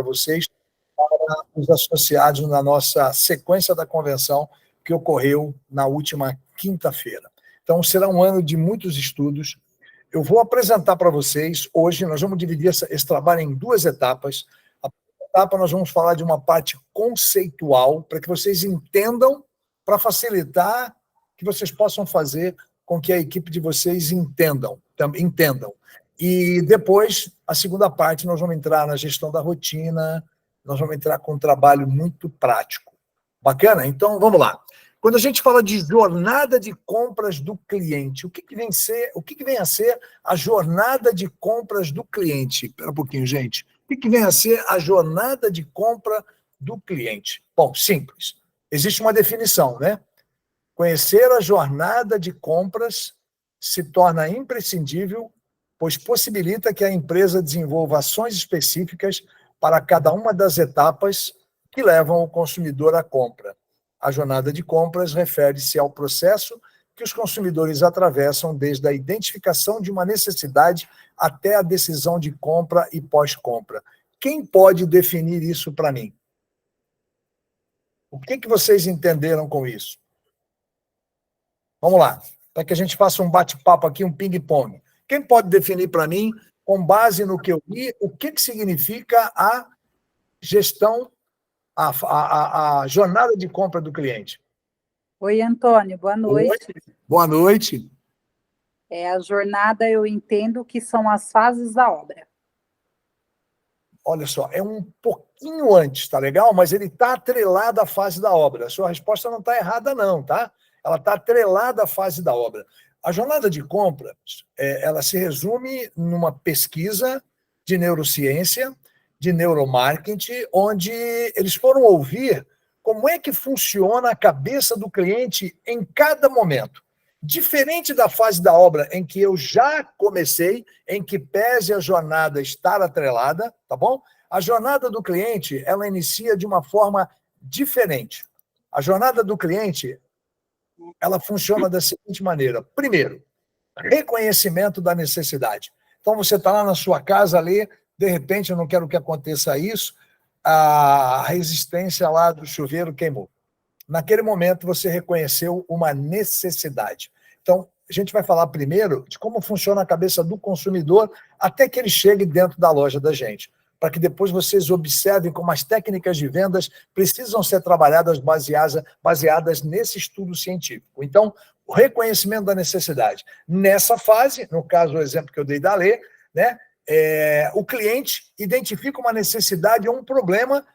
vocês, para os associados na nossa sequência da convenção que ocorreu na última quinta-feira. Então, será um ano de muitos estudos. Eu vou apresentar para vocês, hoje, nós vamos dividir esse trabalho em duas etapas. A primeira etapa, nós vamos falar de uma parte conceitual, para que vocês entendam, para facilitar que vocês possam fazer com que a equipe de vocês entendam. E depois, a segunda parte, nós vamos entrar na gestão da rotina, nós vamos entrar com um trabalho muito prático. Bacana? Então, vamos lá. Quando a gente fala de jornada de compras do cliente, o que vem a ser a jornada de compras do cliente? Espera um pouquinho, gente. O que vem a ser a jornada de compra do cliente? Bom, simples. Existe uma definição, né? Conhecer a jornada de compras se torna imprescindível, pois possibilita que a empresa desenvolva ações específicas para cada uma das etapas que levam o consumidor à compra. A jornada de compras refere-se ao processo que os consumidores atravessam desde a identificação de uma necessidade até a decisão de compra e pós-compra. Quem pode definir isso para mim? O que vocês entenderam com isso? Vamos lá, para que a gente faça um bate-papo aqui, um ping-pong. Quem pode definir para mim, com base no que eu li, o que significa a gestão, a jornada de compra do cliente? Oi, Antônio, boa noite. Oi. Boa noite. A jornada, eu entendo que são as fases da obra. Olha só, é um pouquinho antes, tá legal? Mas ele está atrelado à fase da obra. A sua resposta não está errada, não, tá? Ela está atrelada à fase da obra. A jornada de compra, ela se resume numa pesquisa de neurociência, de neuromarketing, onde eles foram ouvir como é que funciona a cabeça do cliente em cada momento. Diferente da fase da obra em que eu já comecei, em que pese a jornada estar atrelada, tá bom? A jornada do cliente, ela inicia de uma forma diferente. A jornada do cliente, ela funciona da seguinte maneira. Primeiro, reconhecimento da necessidade. Então, você está lá na sua casa ali, de repente, eu não quero que aconteça isso, a resistência lá do chuveiro queimou. Naquele momento, você reconheceu uma necessidade. Então, a gente vai falar primeiro de como funciona a cabeça do consumidor até que ele chegue dentro da loja da gente, para que depois vocês observem como as técnicas de vendas precisam ser trabalhadas baseadas nesse estudo científico. Então, o reconhecimento da necessidade. Nessa fase, no caso, o exemplo que eu dei da Lê, né, o cliente identifica uma necessidade ou um problema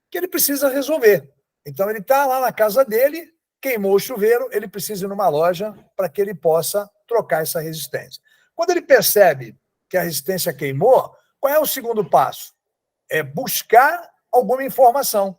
que ele precisa resolver. Então, ele está lá na casa dele, queimou o chuveiro, ele precisa ir numa loja para que ele possa trocar essa resistência. Quando ele percebe que a resistência queimou, qual é o segundo passo? É buscar alguma informação.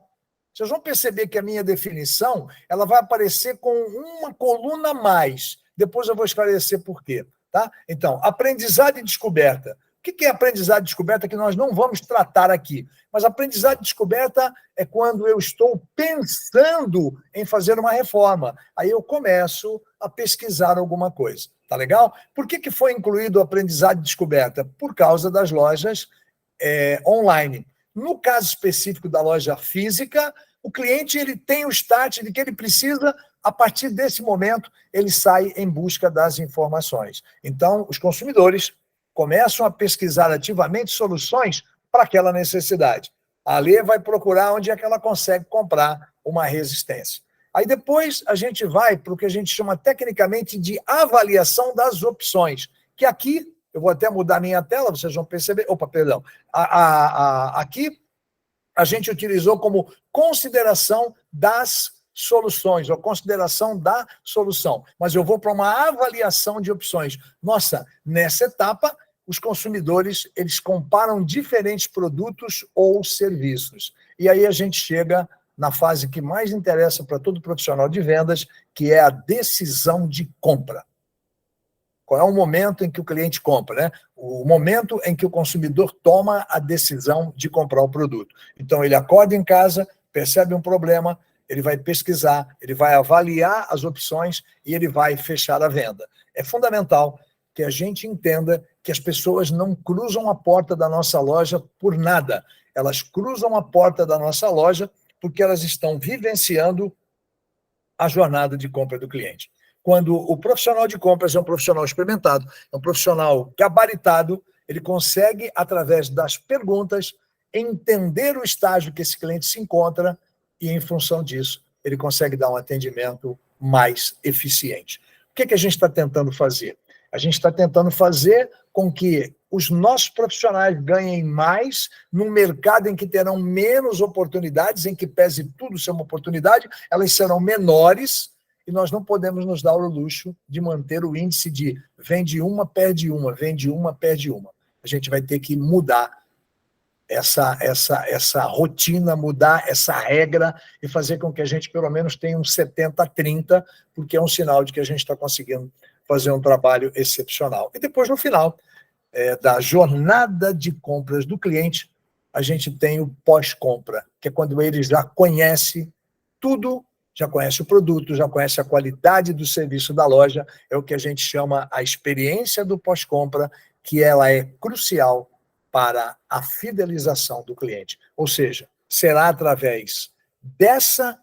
Vocês vão perceber que a minha definição ela vai aparecer com uma coluna a mais. Depois eu vou esclarecer por quê. Tá? Então, aprendizado e descoberta. O que é aprendizado e descoberta que nós não vamos tratar aqui? Mas aprendizado e descoberta é quando eu estou pensando em fazer uma reforma. Aí eu começo a pesquisar alguma coisa. Tá legal? Por que foi incluído o aprendizado e descoberta? Por causa das lojas online. No caso específico da loja física, o cliente ele tem o start de que ele precisa, a partir desse momento, ele sai em busca das informações. Então, os consumidores começam a pesquisar ativamente soluções para aquela necessidade. A Lê vai procurar onde é que ela consegue comprar uma resistência. Aí depois a gente vai para o que a gente chama tecnicamente de avaliação das opções, que aqui, eu vou até mudar minha tela, vocês vão perceber, aqui a gente utilizou como consideração das soluções, ou consideração da solução. Mas eu vou para uma avaliação de opções. Nossa, nessa etapa, os consumidores eles comparam diferentes produtos ou serviços. E aí a gente chega na fase que mais interessa para todo profissional de vendas, que é a decisão de compra. Qual é o momento em que o cliente compra, né? O momento em que o consumidor toma a decisão de comprar o produto. Então, ele acorda em casa, percebe um problema, ele vai pesquisar, ele vai avaliar as opções e ele vai fechar a venda. É fundamental que a gente entenda que as pessoas não cruzam a porta da nossa loja por nada. elas cruzam a porta da nossa loja porque elas estão vivenciando a jornada de compra do cliente. Quando o profissional de compras é um profissional experimentado, é um profissional gabaritado, ele consegue, através das perguntas, entender o estágio que esse cliente se encontra e, em função disso, ele consegue dar um atendimento mais eficiente. O que a gente está tentando fazer? A gente está tentando fazer com que os nossos profissionais ganhem mais num mercado em que terão menos oportunidades, em que pese tudo ser uma oportunidade, elas serão menores e nós não podemos nos dar o luxo de manter o índice de vende uma, perde uma, vende uma, perde uma. A gente vai ter que mudar essa rotina, mudar essa regra e fazer com que a gente pelo menos tenha um 70-30, porque é um sinal de que a gente está conseguindo fazer um trabalho excepcional. E depois, no final da jornada de compras do cliente, a gente tem o pós-compra, que é quando ele já conhece tudo, já conhece o produto, já conhece a qualidade do serviço da loja, é o que a gente chama a experiência do pós-compra, que ela é crucial para a fidelização do cliente. Ou seja, será através dessa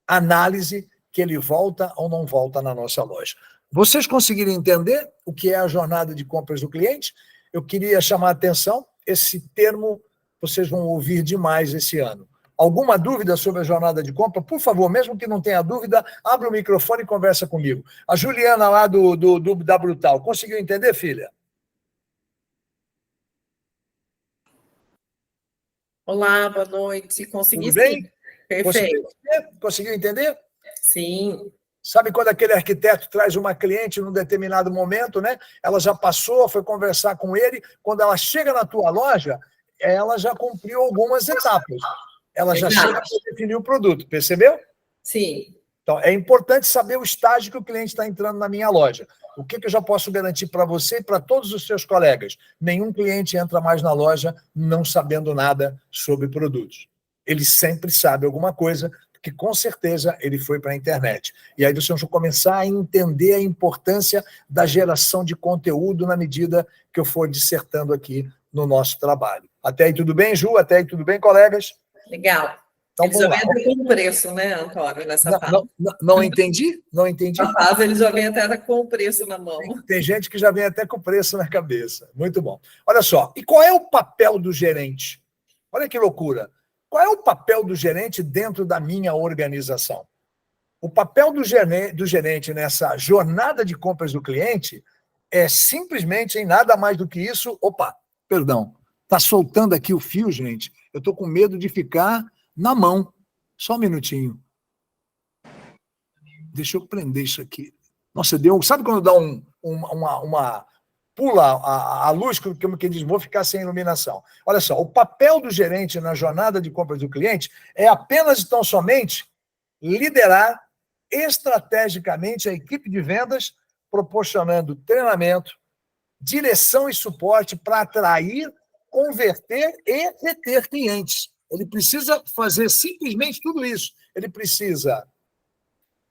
análise que ele volta ou não volta na nossa loja. Vocês conseguiram entender o que é a jornada de compras do cliente? Eu queria chamar a atenção, esse termo vocês vão ouvir demais esse ano. Alguma dúvida sobre a jornada de compra? Por favor, mesmo que não tenha dúvida, abra o microfone e conversa comigo. A Juliana lá da Brutal, conseguiu entender, filha? Olá, boa noite. Consegui Tudo bem? sim. Perfeito. Conseguiu entender? Sim. Sabe quando aquele arquiteto traz uma cliente num determinado momento, né? Ela já passou, foi conversar com ele. Quando ela chega na tua loja, ela já cumpriu algumas etapas. Ela já chega para definir o produto, percebeu? Sim. Então, é importante saber o estágio que o cliente está entrando na minha loja. O que eu já posso garantir para você e para todos os seus colegas? Nenhum cliente entra mais na loja não sabendo nada sobre produtos. Ele sempre sabe alguma coisa, porque com certeza ele foi para a internet. E aí vocês vão começar a entender a importância da geração de conteúdo na medida que eu for dissertando aqui no nosso trabalho. Até aí tudo bem, Ju? Até aí tudo bem, colegas? Legal. Então, eles já vêm até com preço, né, Antônio, nessa fase. Não entendi? Não entendi. Na fase, eles já vêm até com o preço na mão. Tem gente que já vem até com o preço na cabeça. Muito bom. Olha só, e qual é o papel do gerente? Olha que loucura. Qual é o papel do gerente dentro da minha organização? O papel do gerente nessa jornada de compras do cliente é simplesmente em nada mais do que isso. Opa, perdão. Está soltando aqui o fio, gente. Eu estou com medo de ficar na mão. Só um minutinho. Deixa eu prender isso aqui. Nossa, deu. Sabe quando dá uma pula a luz, como quem diz, vou ficar sem iluminação. Olha só, o papel do gerente na jornada de compras do cliente é apenas e tão somente liderar estrategicamente a equipe de vendas, proporcionando treinamento, direção e suporte para atrair, converter e reter clientes. Ele precisa fazer simplesmente tudo isso. Ele precisa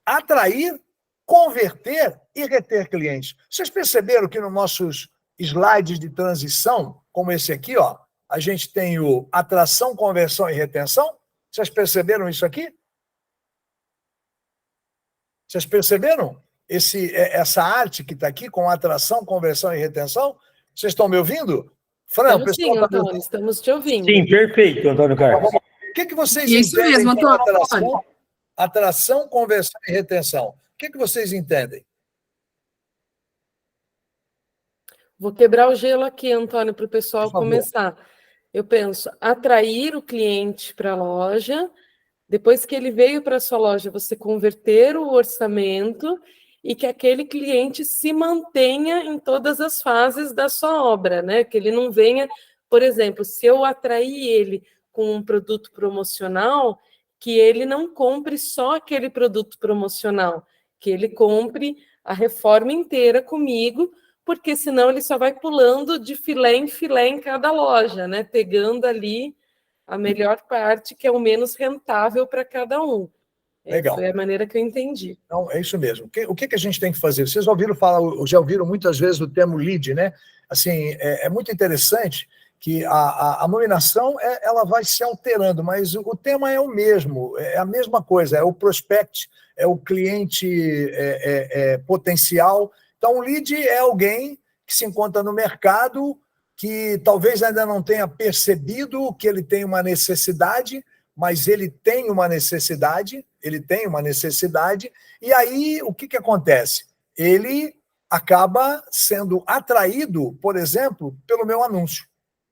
atrair, converter e reter clientes. Vocês perceberam que nos nossos slides de transição, como esse aqui, ó, a gente tem o atração, conversão e retenção? Vocês perceberam isso aqui? Vocês perceberam essa arte que está aqui com atração, conversão e retenção? Vocês estão me ouvindo? Fran, estamos sim, Antônio, estamos te ouvindo. Sim, perfeito, Antônio Carlos. O que vocês Isso entendem mesmo, por Antônio. atração, conversão e retenção? O que vocês entendem? Vou quebrar o gelo aqui, Antônio, para o pessoal começar. Eu penso, atrair o cliente para a loja, depois que ele veio para a sua loja, você converter o orçamento e que aquele cliente se mantenha em todas as fases da sua obra, né? Que ele não venha, por exemplo, se eu atrair ele com um produto promocional, que ele não compre só aquele produto promocional, que ele compre a reforma inteira comigo, porque senão ele só vai pulando de filé em cada loja, né? Pegando ali a melhor parte, que é o menos rentável para cada um. Legal. Foi a maneira que eu entendi. Então, é isso mesmo. O que a gente tem que fazer? Vocês já ouviram muitas vezes o termo lead, né? Assim, é muito interessante que a nominação ela vai se alterando, mas o tema é o mesmo, é a mesma coisa, é o prospect, é o cliente potencial. Então, o lead é alguém que se encontra no mercado, que talvez ainda não tenha percebido que ele tem uma necessidade, mas ele tem uma necessidade, e aí o que acontece? Ele acaba sendo atraído, por exemplo, pelo meu anúncio.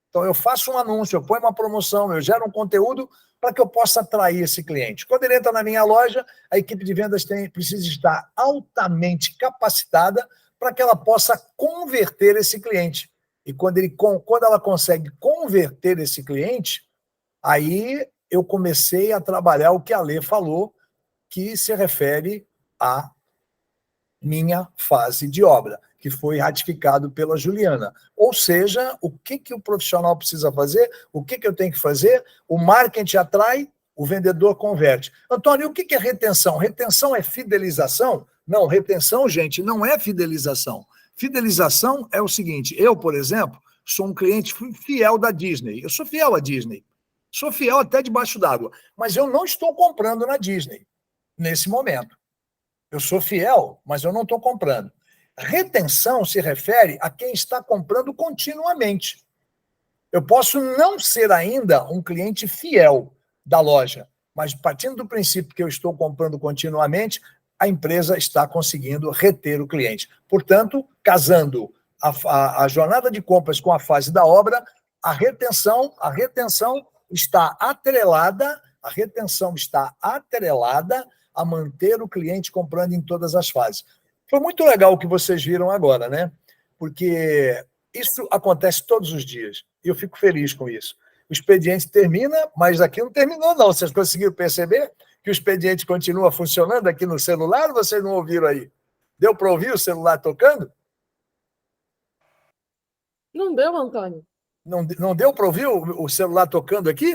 Então, eu faço um anúncio, eu ponho uma promoção, eu gero um conteúdo para que eu possa atrair esse cliente. Quando ele entra na minha loja, a equipe de vendas precisa estar altamente capacitada para que ela possa converter esse cliente. E quando ela consegue converter esse cliente, aí eu comecei a trabalhar o que a Lê falou, que se refere à minha fase de obra, que foi ratificado pela Juliana. Ou seja, o que o profissional precisa fazer, o que eu tenho que fazer, o marketing atrai, o vendedor converte. Antônio, o que é retenção? Retenção é fidelização? Não, retenção, gente, não é fidelização. Fidelização é o seguinte, eu, por exemplo, sou um cliente fiel da Disney, eu sou fiel à Disney, sou fiel até debaixo d'água, mas eu não estou comprando na Disney, nesse momento. Eu sou fiel, mas eu não estou comprando. Retenção se refere a quem está comprando continuamente. Eu posso não ser ainda um cliente fiel da loja, mas partindo do princípio que eu estou comprando continuamente, a empresa está conseguindo reter o cliente. Portanto, casando a jornada de compras com a fase da obra, a retenção está atrelada a manter o cliente comprando em todas as fases. Foi muito legal o que vocês viram agora, né? Porque isso acontece todos os dias, e eu fico feliz com isso. O expediente termina, mas aqui não terminou, não. Vocês conseguiram perceber que o expediente continua funcionando aqui no celular, ou vocês não ouviram aí? Deu para ouvir o celular tocando? Não deu, Antônio? Não deu para ouvir o celular tocando aqui?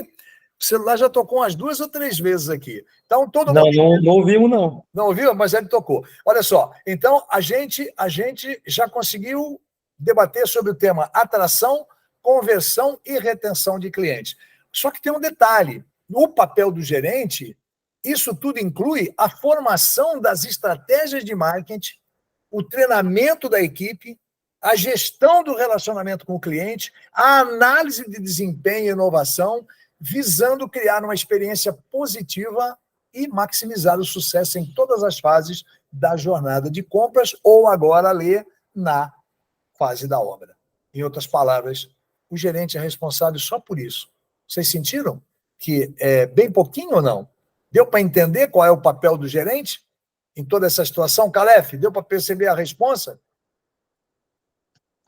O celular já tocou umas 2 ou 3 vezes aqui. Então, todo mundo... Não ouvimos, não. Não ouviu? Mas ele tocou. Olha só, então a gente já conseguiu debater sobre o tema atração, conversão e retenção de clientes. Só que tem um detalhe. No papel do gerente, isso tudo inclui a formação das estratégias de marketing, o treinamento da equipe, a gestão do relacionamento com o cliente, a análise de desempenho e inovação, visando criar uma experiência positiva e maximizar o sucesso em todas as fases da jornada de compras, ou agora ler na fase da obra. Em outras palavras, o gerente é responsável só por isso. Vocês sentiram que é bem pouquinho ou não? Deu para entender qual é o papel do gerente em toda essa situação? Calef, deu para perceber a responsa?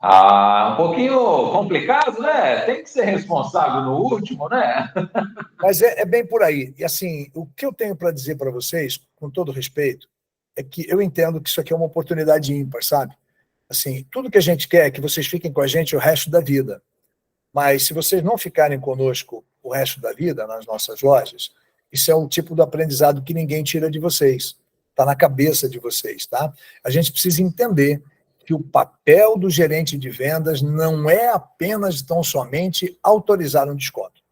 Um pouquinho complicado, né? Tem que ser responsável no último, né? Mas é bem por aí. E assim, o que eu tenho para dizer para vocês, com todo respeito, é que eu entendo que isso aqui é uma oportunidade ímpar, sabe? Assim, tudo que a gente quer é que vocês fiquem com a gente o resto da vida. Mas se vocês não ficarem conosco o resto da vida nas nossas lojas, isso é um tipo de aprendizado que ninguém tira de vocês. Está na cabeça de vocês, tá? A gente precisa entender que o papel do gerente de vendas não é apenas tão somente autorizar um desconto.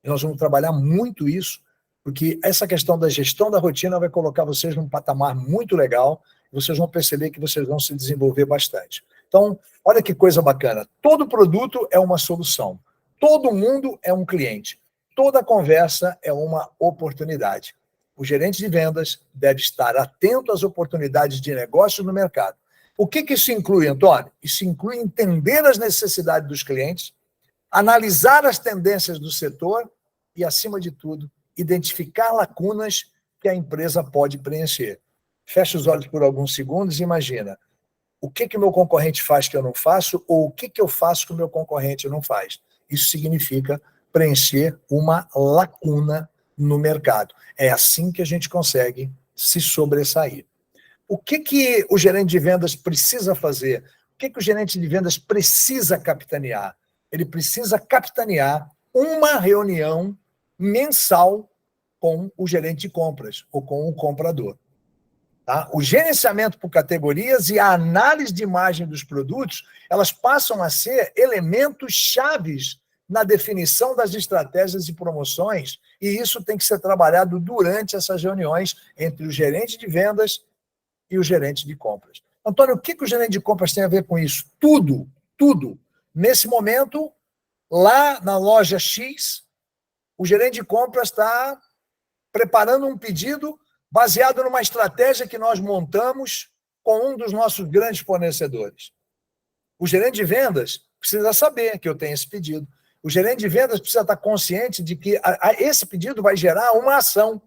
E nós vamos trabalhar muito isso, porque essa questão da gestão da rotina vai colocar vocês num patamar muito legal, e vocês vão perceber que vocês vão se desenvolver bastante. Então, olha que coisa bacana. Todo produto é uma solução. Todo mundo é um cliente. Toda conversa é uma oportunidade. O gerente de vendas deve estar atento às oportunidades de negócio no mercado. O que isso inclui, Antônio? Isso inclui entender as necessidades dos clientes, analisar as tendências do setor e, acima de tudo, identificar lacunas que a empresa pode preencher. Fecha os olhos por alguns segundos e imagina o que o meu concorrente faz que eu não faço ou o que eu faço que o meu concorrente não faz. Isso significa preencher uma lacuna no mercado. É assim que a gente consegue se sobressair. O que o gerente de vendas precisa fazer? O que o gerente de vendas precisa capitanear? Ele precisa capitanear uma reunião mensal com o gerente de compras ou com o comprador. Tá? O gerenciamento por categorias e a análise de imagem dos produtos, elas passam a ser elementos chaves na definição das estratégias e promoções, e isso tem que ser trabalhado durante essas reuniões entre o gerente de vendas e o gerente de compras. Antônio, o que o gerente de compras tem a ver com isso? Tudo, tudo. Nesse momento, lá na loja X, o gerente de compras está preparando um pedido baseado numa estratégia que nós montamos com um dos nossos grandes fornecedores. O gerente de vendas precisa saber que eu tenho esse pedido. O gerente de vendas precisa estar consciente de que esse pedido vai gerar uma ação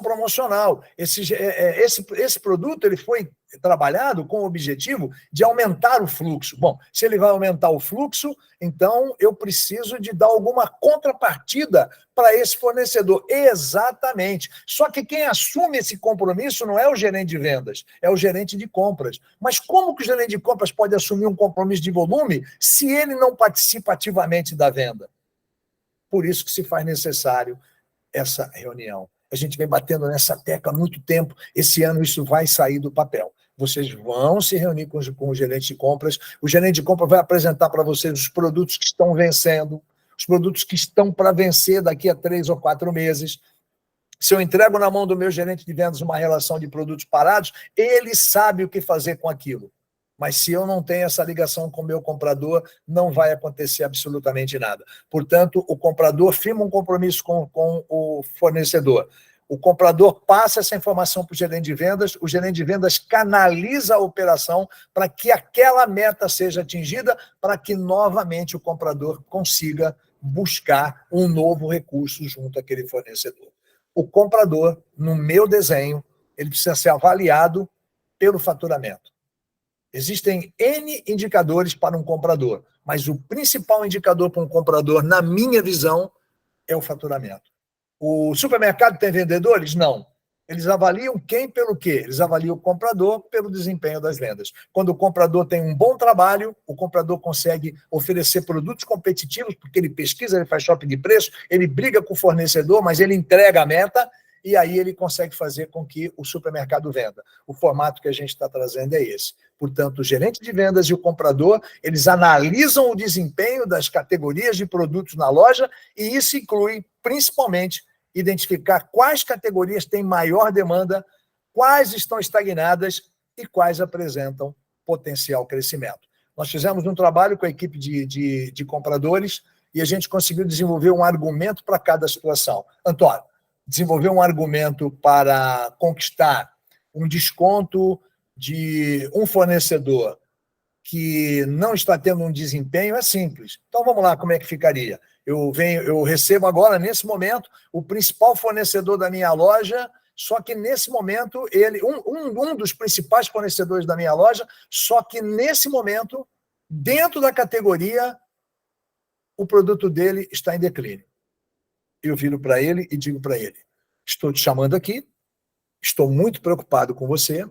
promocional. Esse produto ele foi trabalhado com o objetivo de aumentar o fluxo. Bom, se ele vai aumentar o fluxo, então eu preciso de dar alguma contrapartida para esse fornecedor. Exatamente. Só que quem assume esse compromisso não é o gerente de vendas, é o gerente de compras. Mas como que o gerente de compras pode assumir um compromisso de volume se ele não participa ativamente da venda? Por isso que se faz necessário essa reunião. A gente vem batendo nessa tecla há muito tempo. Esse ano isso vai sair do papel. Vocês vão se reunir com o gerente de compras. O gerente de compras vai apresentar para vocês os produtos que estão vencendo, os produtos que estão para vencer daqui a 3 ou 4 meses. Se eu entrego na mão do meu gerente de vendas uma relação de produtos parados, ele sabe o que fazer com aquilo. Mas se eu não tenho essa ligação com o meu comprador, não vai acontecer absolutamente nada. Portanto, o comprador firma um compromisso com o fornecedor. O comprador passa essa informação para o gerente de vendas canaliza a operação para que aquela meta seja atingida, para que novamente o comprador consiga buscar um novo recurso junto àquele fornecedor. O comprador, no meu desenho, ele precisa ser avaliado pelo faturamento. Existem N indicadores para um comprador, mas o principal indicador para um comprador, na minha visão, é o faturamento. O supermercado tem vendedores? Não. Eles avaliam quem pelo quê? Eles avaliam o comprador pelo desempenho das vendas. Quando o comprador tem um bom trabalho, o comprador consegue oferecer produtos competitivos, porque ele pesquisa, ele faz shopping de preço, ele briga com o fornecedor, mas ele entrega a meta, e aí ele consegue fazer com que o supermercado venda. O formato que a gente está trazendo é esse. Portanto, o gerente de vendas e o comprador, eles analisam o desempenho das categorias de produtos na loja, e isso inclui, principalmente, identificar quais categorias têm maior demanda, quais estão estagnadas e quais apresentam potencial crescimento. Nós fizemos um trabalho com a equipe de compradores e a gente conseguiu desenvolver um argumento para cada situação. Antônio, desenvolver um argumento para conquistar um desconto de um fornecedor que não está tendo um desempenho é simples. Então, vamos lá, como é que ficaria? Eu recebo agora, nesse momento, o principal fornecedor da minha loja, só que nesse momento, um dos principais fornecedores da minha loja, só que nesse momento, dentro da categoria, o produto dele está em declínio. Eu viro para ele e digo para ele: estou te chamando aqui, estou muito preocupado com você,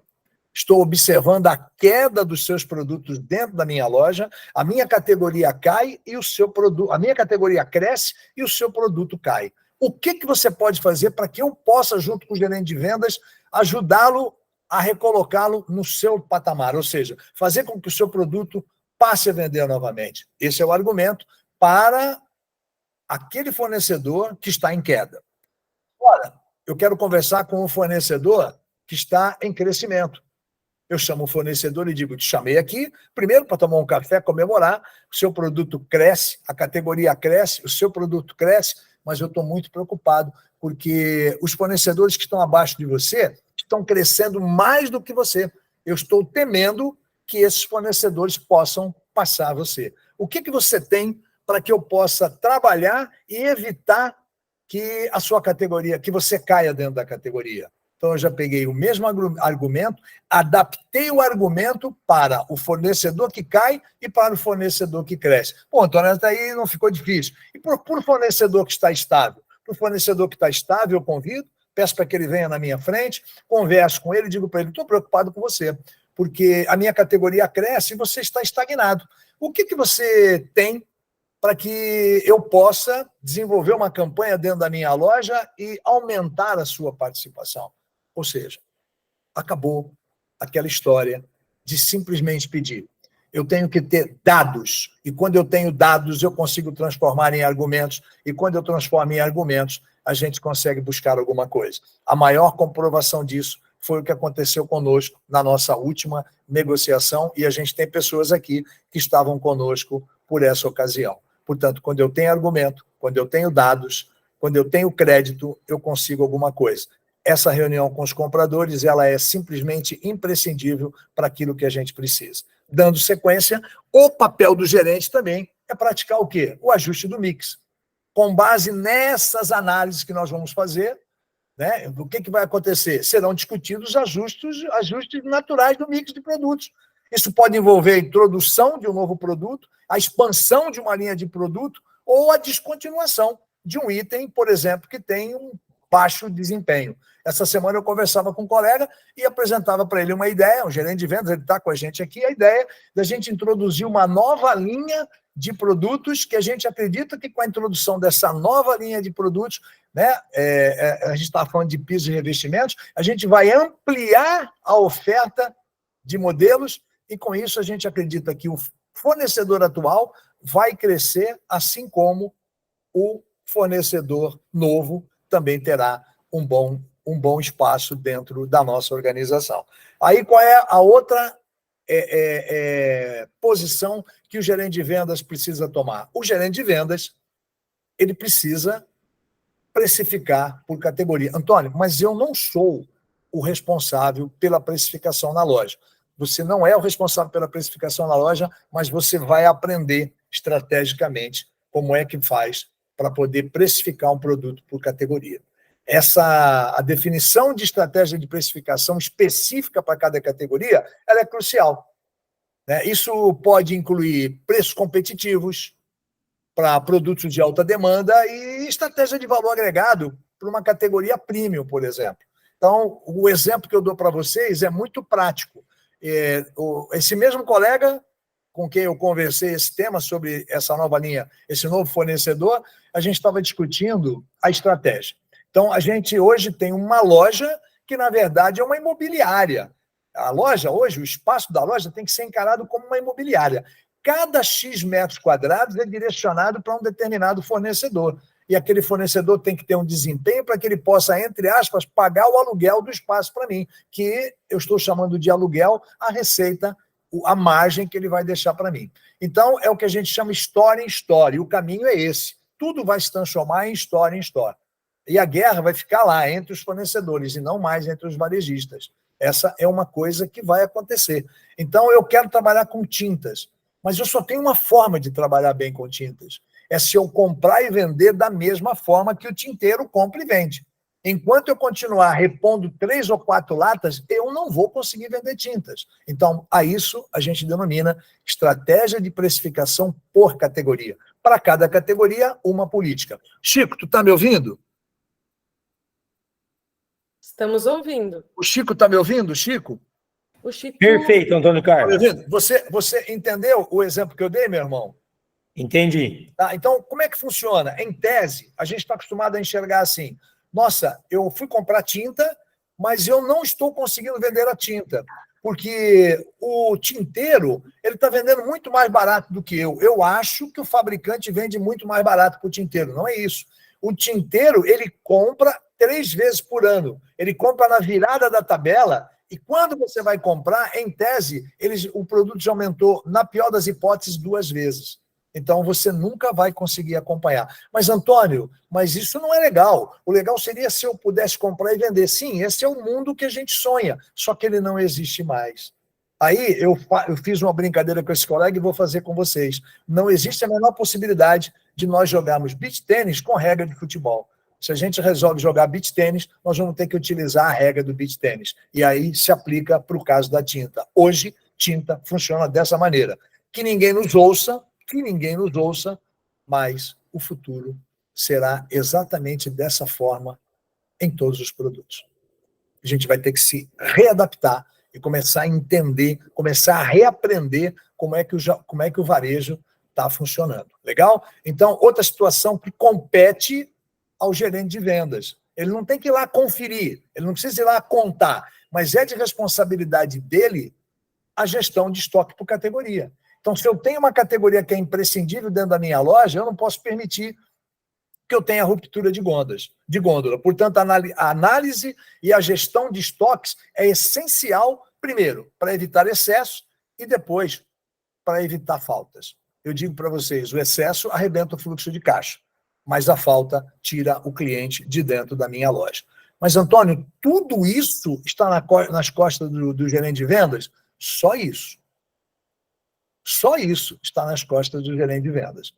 estou observando a queda dos seus produtos dentro da minha loja, a minha categoria cai e o seu produto, a minha categoria cresce e o seu produto cai. O que você pode fazer para que eu possa, junto com o gerente de vendas, ajudá-lo a recolocá-lo no seu patamar, ou seja, fazer com que o seu produto passe a vender novamente? Esse é o argumento para aquele fornecedor que está em queda. Ora, eu quero conversar com um fornecedor que está em crescimento. Eu chamo o fornecedor e digo: te chamei aqui, primeiro para tomar um café, comemorar, o seu produto cresce, a categoria cresce, o seu produto cresce, mas eu estou muito preocupado, porque os fornecedores que estão abaixo de você estão crescendo mais do que você. Eu estou temendo que esses fornecedores possam passar você. O que você tem para que eu possa trabalhar e evitar que a sua categoria, que você caia dentro da categoria? Então, eu já peguei o mesmo argumento, adaptei o argumento para o fornecedor que cai e para o fornecedor que cresce. Pô, Antônio, até aí não ficou difícil. E para o fornecedor que está estável? Para o fornecedor que está estável, eu convido, peço para que ele venha na minha frente, converso com ele e digo para ele: estou preocupado com você, porque a minha categoria cresce e você está estagnado. O que você tem para que eu possa desenvolver uma campanha dentro da minha loja e aumentar a sua participação? Ou seja, acabou aquela história de simplesmente pedir. Eu tenho que ter dados, e quando eu tenho dados, eu consigo transformar em argumentos, e quando eu transformo em argumentos, a gente consegue buscar alguma coisa. A maior comprovação disso foi o que aconteceu conosco na nossa última negociação, e a gente tem pessoas aqui que estavam conosco por essa ocasião. Portanto, quando eu tenho argumento, quando eu tenho dados, quando eu tenho crédito, eu consigo alguma coisa. Essa reunião com os compradores, ela é simplesmente imprescindível para aquilo que a gente precisa. Dando sequência, o papel do gerente também é praticar o quê? O ajuste do mix. Com base nessas análises que nós vamos fazer, né, o que vai acontecer? Serão discutidos ajustes naturais do mix de produtos. Isso pode envolver a introdução de um novo produto, a expansão de uma linha de produto ou a descontinuação de um item, por exemplo, que tem um baixo desempenho. Essa semana eu conversava com um colega e apresentava para ele uma ideia, um gerente de vendas, ele está com a gente aqui, a ideia da gente introduzir uma nova linha de produtos que a gente acredita que com a introdução dessa nova linha de produtos, né, a gente está falando de pisos e revestimentos, a gente vai ampliar a oferta de modelos e com isso a gente acredita que o fornecedor atual vai crescer, assim como o fornecedor novo também terá um bom espaço dentro da nossa organização. Aí qual é a outra posição que o gerente de vendas precisa tomar? O gerente de vendas, ele precisa precificar por categoria. Antônio, mas eu não sou o responsável pela precificação na loja. Você não é o responsável pela precificação na loja, mas você vai aprender estrategicamente como é que faz para poder precificar um produto por categoria. A definição de estratégia de precificação específica para cada categoria, ela é crucial. Né? Isso pode incluir preços competitivos para produtos de alta demanda e estratégia de valor agregado para uma categoria premium, por exemplo. Então, o exemplo que eu dou para vocês é muito prático. Esse mesmo colega com quem eu conversei esse tema sobre essa nova linha, esse novo fornecedor, a gente estava discutindo a estratégia. Então, a gente hoje tem uma loja que, na verdade, é uma imobiliária. A loja, hoje, o espaço da loja tem que ser encarado como uma imobiliária. Cada X metros quadrados é direcionado para um determinado fornecedor. E aquele fornecedor tem que ter um desempenho para que ele possa, entre aspas, pagar o aluguel do espaço para mim, que eu estou chamando de aluguel a receita, a margem que ele vai deixar para mim. Então, é o que a gente chama história em história. E o caminho é esse. Tudo vai se transformar em história. E a guerra vai ficar lá, entre os fornecedores, e não mais entre os varejistas. Essa é uma coisa que vai acontecer. Então, eu quero trabalhar com tintas, mas eu só tenho uma forma de trabalhar bem com tintas. É se eu comprar e vender da mesma forma que o tinteiro compra e vende. Enquanto eu continuar repondo 3 ou 4 latas, eu não vou conseguir vender tintas. Então, a isso a gente denomina estratégia de precificação por categoria. Para cada categoria, uma política. Chico, tu está me ouvindo? Estamos ouvindo. O Chico está me ouvindo, Chico? O Chico... Perfeito, Antônio Carlos. Você entendeu o exemplo que eu dei, meu irmão? Entendi. Tá, então, como é que funciona? Em tese, a gente está acostumado a enxergar assim, nossa, eu fui comprar tinta, mas eu não estou conseguindo vender a tinta, porque o tinteiro ele está vendendo muito mais barato do que eu. Eu acho que o fabricante vende muito mais barato que o tinteiro. Não é isso. O tinteiro, ele compra 3 vezes por ano. Ele compra na virada da tabela e quando você vai comprar, em tese, o produto já aumentou, na pior das hipóteses, 2 vezes. Então, você nunca vai conseguir acompanhar. Mas, Antônio, mas isso não é legal. O legal seria se eu pudesse comprar e vender. Sim, esse é o mundo que a gente sonha, só que ele não existe mais. Aí, eu fiz uma brincadeira com esse colega e vou fazer com vocês. Não existe a menor possibilidade de nós jogarmos beach tênis com regra de futebol. Se a gente resolve jogar beach tênis, nós vamos ter que utilizar a regra do beach tênis. E aí se aplica para o caso da tinta. Hoje, tinta funciona dessa maneira. Que ninguém nos ouça, mas o futuro será exatamente dessa forma em todos os produtos. A gente vai ter que se readaptar e começar a entender, começar a reaprender como é que o varejo está funcionando. Legal? Então, outra situação que compete ao gerente de vendas. Ele não tem que ir lá conferir, ele não precisa ir lá contar, mas é de responsabilidade dele a gestão de estoque por categoria. Então, se eu tenho uma categoria que é imprescindível dentro da minha loja, eu não posso permitir que eu tenha ruptura de gôndola. Portanto, a análise e a gestão de estoques é essencial, primeiro, para evitar excesso e depois para evitar faltas. Eu digo para vocês, o excesso arrebenta o fluxo de caixa, mas a falta tira o cliente de dentro da minha loja. Mas, Antônio, tudo isso está nas costas do gerente de vendas? Só isso. Só isso está nas costas do gerente de vendas.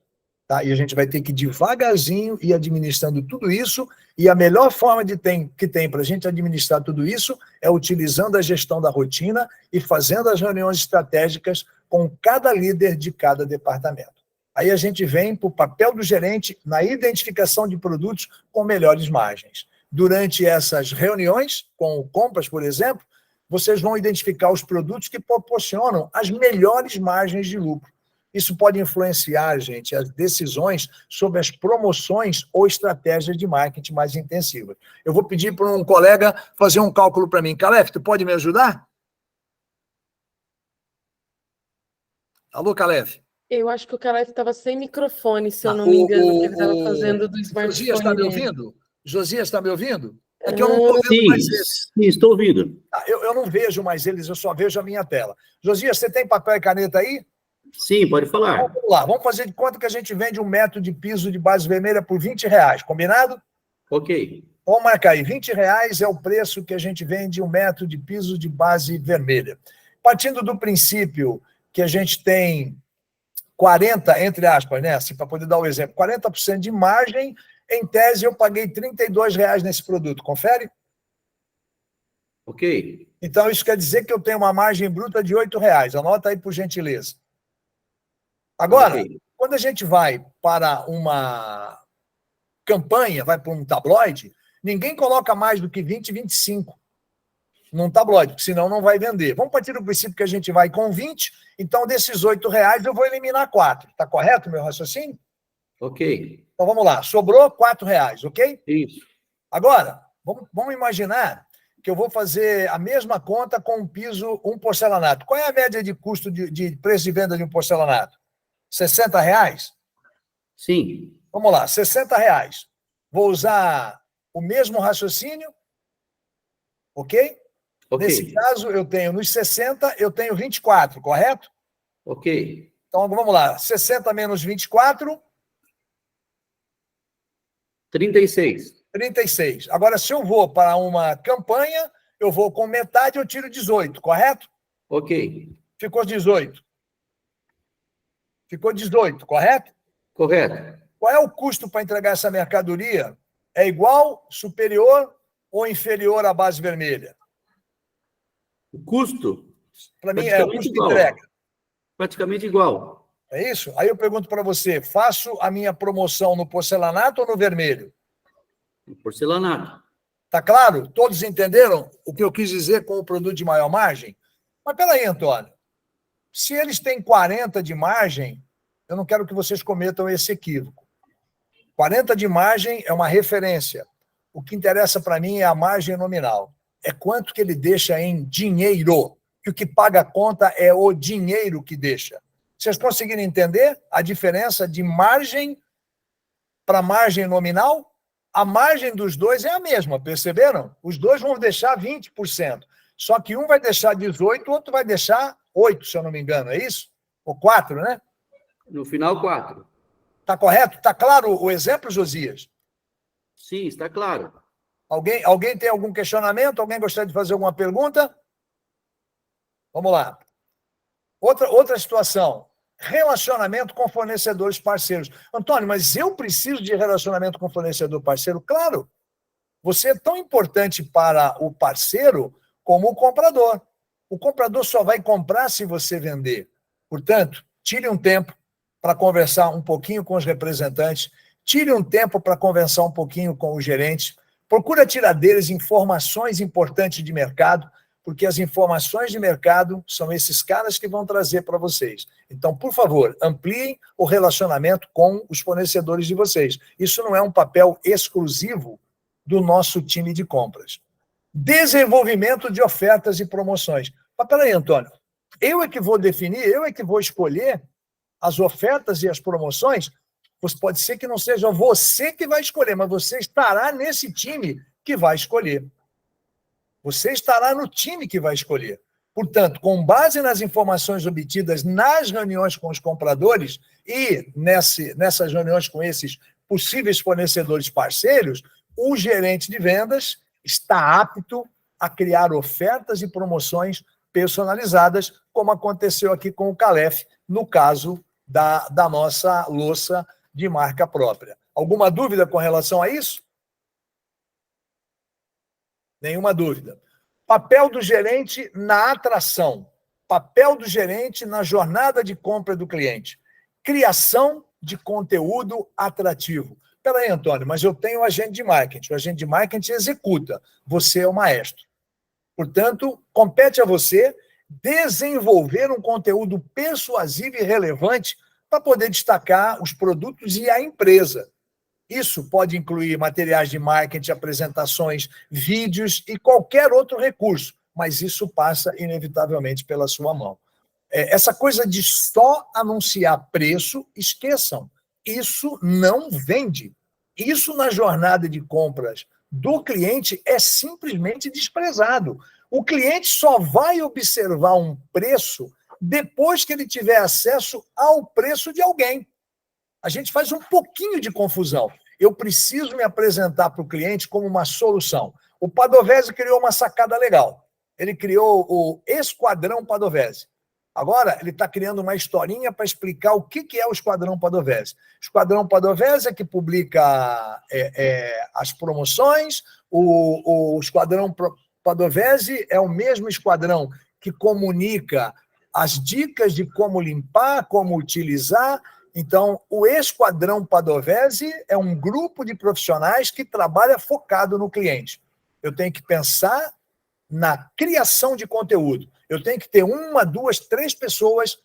Tá? E a gente vai ter que devagarzinho ir administrando tudo isso, e a melhor forma que tem para a gente administrar tudo isso é utilizando a gestão da rotina e fazendo as reuniões estratégicas com cada líder de cada departamento. Aí a gente vem para o papel do gerente na identificação de produtos com melhores margens. Durante essas reuniões, com compras, por exemplo, vocês vão identificar os produtos que proporcionam as melhores margens de lucro. Isso pode influenciar, gente, as decisões sobre as promoções ou estratégias de marketing mais intensivas. Eu vou pedir para um colega fazer um cálculo para mim. Calef, tu pode me ajudar? Alô, Calef? Eu acho que o Calef estava sem microfone, se eu não me engano, que ele estava fazendo do smartphone. Josias está me ouvindo? Josias está me ouvindo? É que eu não estou vendo mais eles. Sim, estou ouvindo. Eu não vejo mais eles, eu só vejo a minha tela. Josias, você tem papel e caneta aí? Sim, pode falar. Vamos lá, vamos fazer de conta que a gente vende 1 metro de piso de base vermelha por R$20, combinado? Ok. Vamos marcar aí, R$20 é o preço que a gente vende 1 metro de piso de base vermelha. Partindo do princípio que a gente tem 40, entre aspas, né, assim, para poder dar o exemplo, 40% de margem, em tese eu paguei R$32 nesse produto, confere? Ok. Então isso quer dizer que eu tenho uma margem bruta de R$8, anota aí por gentileza. Agora, Ok. quando a gente vai para uma campanha, vai para um tabloide, ninguém coloca mais do que 20, 25 num tabloide, porque senão não vai vender. Vamos partir do princípio que a gente vai com 20, então desses R$8 eu vou eliminar 4. Está correto o meu raciocínio? Ok. Então vamos lá, sobrou R$4, ok? Isso. Agora, vamos imaginar que eu vou fazer a mesma conta com um piso, um porcelanato. Qual é a média de custo de preço de venda de um porcelanato? R$60? Sim. Vamos lá, R$60. Vou usar o mesmo raciocínio, ok? Ok. Nesse caso, eu tenho nos 60, eu tenho 24, correto? Ok. Então, vamos lá, 60 menos 24, 36. 36. Agora, se eu vou para uma campanha, eu vou com metade, eu tiro 18, correto? Ok. Ficou 18. Ficou 18, correto? Correto. Qual é o custo para entregar essa mercadoria? É igual, superior ou inferior à base vermelha? O custo? Para mim é o custo de entrega. Praticamente igual. É isso? Aí eu pergunto para você, faço a minha promoção no porcelanato ou no vermelho? Porcelanato. Tá claro? Todos entenderam o que eu quis dizer com o produto de maior margem? Mas peraí, Antônio. Se eles têm 40 de margem, eu não quero que vocês cometam esse equívoco. 40 de margem é uma referência. O que interessa para mim é a margem nominal. É quanto que ele deixa em dinheiro. Que o que paga a conta é o dinheiro que deixa. Vocês conseguiram entender a diferença de margem para margem nominal? A margem dos dois é a mesma, perceberam? Os dois vão deixar 20%. Só que um vai deixar 18%, o outro vai deixar 8%, se eu não me engano, é isso? Ou 4%, né? No final, 4. Está correto? Está claro o exemplo, Josias? Sim, está claro. Alguém tem algum questionamento? Alguém gostaria de fazer alguma pergunta? Vamos lá. Outra situação. Relacionamento com fornecedores parceiros. Antônio, mas eu preciso de relacionamento com fornecedor parceiro? Claro. Você é tão importante para o parceiro como o comprador. O comprador só vai comprar se você vender. Portanto, tire um tempo para conversar um pouquinho com os representantes, tire um tempo para conversar um pouquinho com os gerentes, procura tirar deles informações importantes de mercado, porque as informações de mercado são esses caras que vão trazer para vocês. Então, por favor, ampliem o relacionamento com os fornecedores de vocês. Isso não é um papel exclusivo do nosso time de compras. Desenvolvimento de ofertas e promoções. Mas peraí, Antônio, eu é que vou definir, eu é que vou escolher as ofertas e as promoções? Pode ser que não seja você que vai escolher, mas você estará nesse time que vai escolher. Você estará no time que vai escolher. Portanto, com base nas informações obtidas nas reuniões com os compradores e nessas reuniões com esses possíveis fornecedores parceiros, o gerente de vendas está apto a criar ofertas e promoções personalizadas, como aconteceu aqui com o Calef, no caso da nossa louça de marca própria. Alguma dúvida com relação a isso? Nenhuma dúvida. Papel do gerente na atração. Papel do gerente na jornada de compra do cliente. Criação de conteúdo atrativo. Peraí, Antônio, mas eu tenho o agente de marketing. O agente de marketing executa. Você é o maestro. Portanto, compete a você desenvolver um conteúdo persuasivo e relevante para poder destacar os produtos e a empresa. Isso pode incluir materiais de marketing, apresentações, vídeos e qualquer outro recurso, mas isso passa inevitavelmente pela sua mão. Essa coisa de só anunciar preço, esqueçam. Isso não vende. Isso na jornada de compras do cliente é simplesmente desprezado. O cliente só vai observar um preço depois que ele tiver acesso ao preço de alguém. A gente faz um pouquinho de confusão. Eu preciso me apresentar para o cliente como uma solução. O Padovese criou uma sacada legal. Ele criou o Esquadrão Padovese. Agora, ele está criando uma historinha para explicar o que é o Esquadrão Padovese. O Esquadrão Padovese é que publica as promoções, o Esquadrão Padovese é o mesmo esquadrão que comunica as dicas de como limpar, como utilizar. Então, o Esquadrão Padovese é um grupo de profissionais que trabalha focado no cliente. Eu tenho que pensar na criação de conteúdo. Eu tenho que ter 1, 2, 3 pessoas.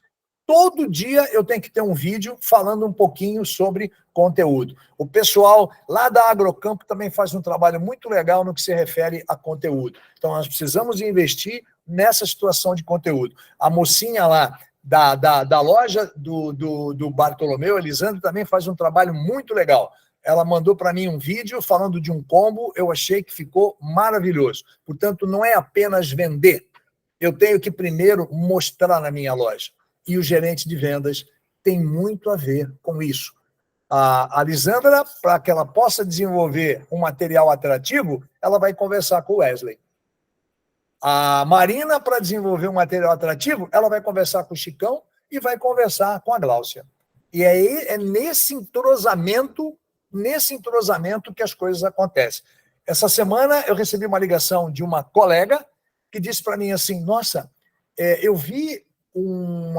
Todo dia eu tenho que ter um vídeo falando um pouquinho sobre conteúdo. O pessoal lá da Agrocampo também faz um trabalho muito legal no que se refere a conteúdo. Então, nós precisamos investir nessa situação de conteúdo. A mocinha lá da loja do Bartolomeu, Elisandro, também faz um trabalho muito legal. Ela mandou para mim um vídeo falando de um combo, eu achei que ficou maravilhoso. Portanto, não é apenas vender. Eu tenho que primeiro mostrar na minha loja. E o gerente de vendas tem muito a ver com isso. A Lisandra, para que ela possa desenvolver um material atrativo, ela vai conversar com o Wesley. A Marina, para desenvolver um material atrativo, ela vai conversar com o Chicão e vai conversar com a Gláucia. E aí é nesse entrosamento que as coisas acontecem. Essa semana eu recebi uma ligação de uma colega que disse para mim assim, nossa, eu vi um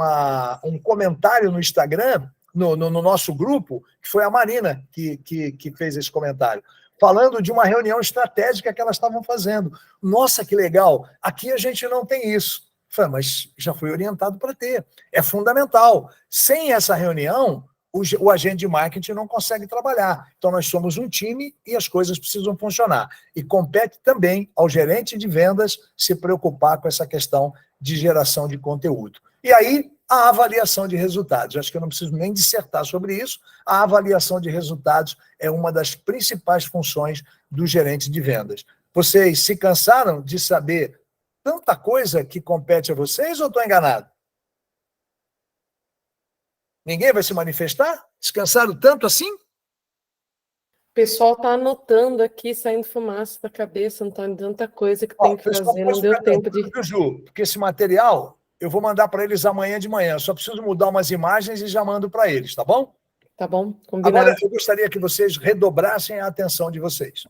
comentário no Instagram, no nosso grupo, que foi a Marina que fez esse comentário, falando de uma reunião estratégica que elas estavam fazendo. Nossa, que legal! Aqui a gente não tem isso. Eu falei, mas já foi orientado para ter. É fundamental. Sem essa reunião, o agente de marketing não consegue trabalhar. Então, nós somos um time e as coisas precisam funcionar. E compete também ao gerente de vendas se preocupar com essa questão de geração de conteúdo. E aí, a avaliação de resultados. Eu acho que eu não preciso nem dissertar sobre isso. A avaliação de resultados é uma das principais funções do gerente de vendas. Vocês se cansaram de saber tanta coisa que compete a vocês ou estou enganado? Ninguém vai se manifestar? Descansaram tanto assim? O pessoal está anotando aqui, saindo fumaça da cabeça, Antônio, tanta coisa que tem que fazer, não deu tempo de... Ju, porque esse material eu vou mandar para eles amanhã de manhã. Eu só preciso mudar umas imagens e já mando para eles, tá bom? Tá bom, combinado. Agora, eu gostaria que vocês redobrassem a atenção de vocês.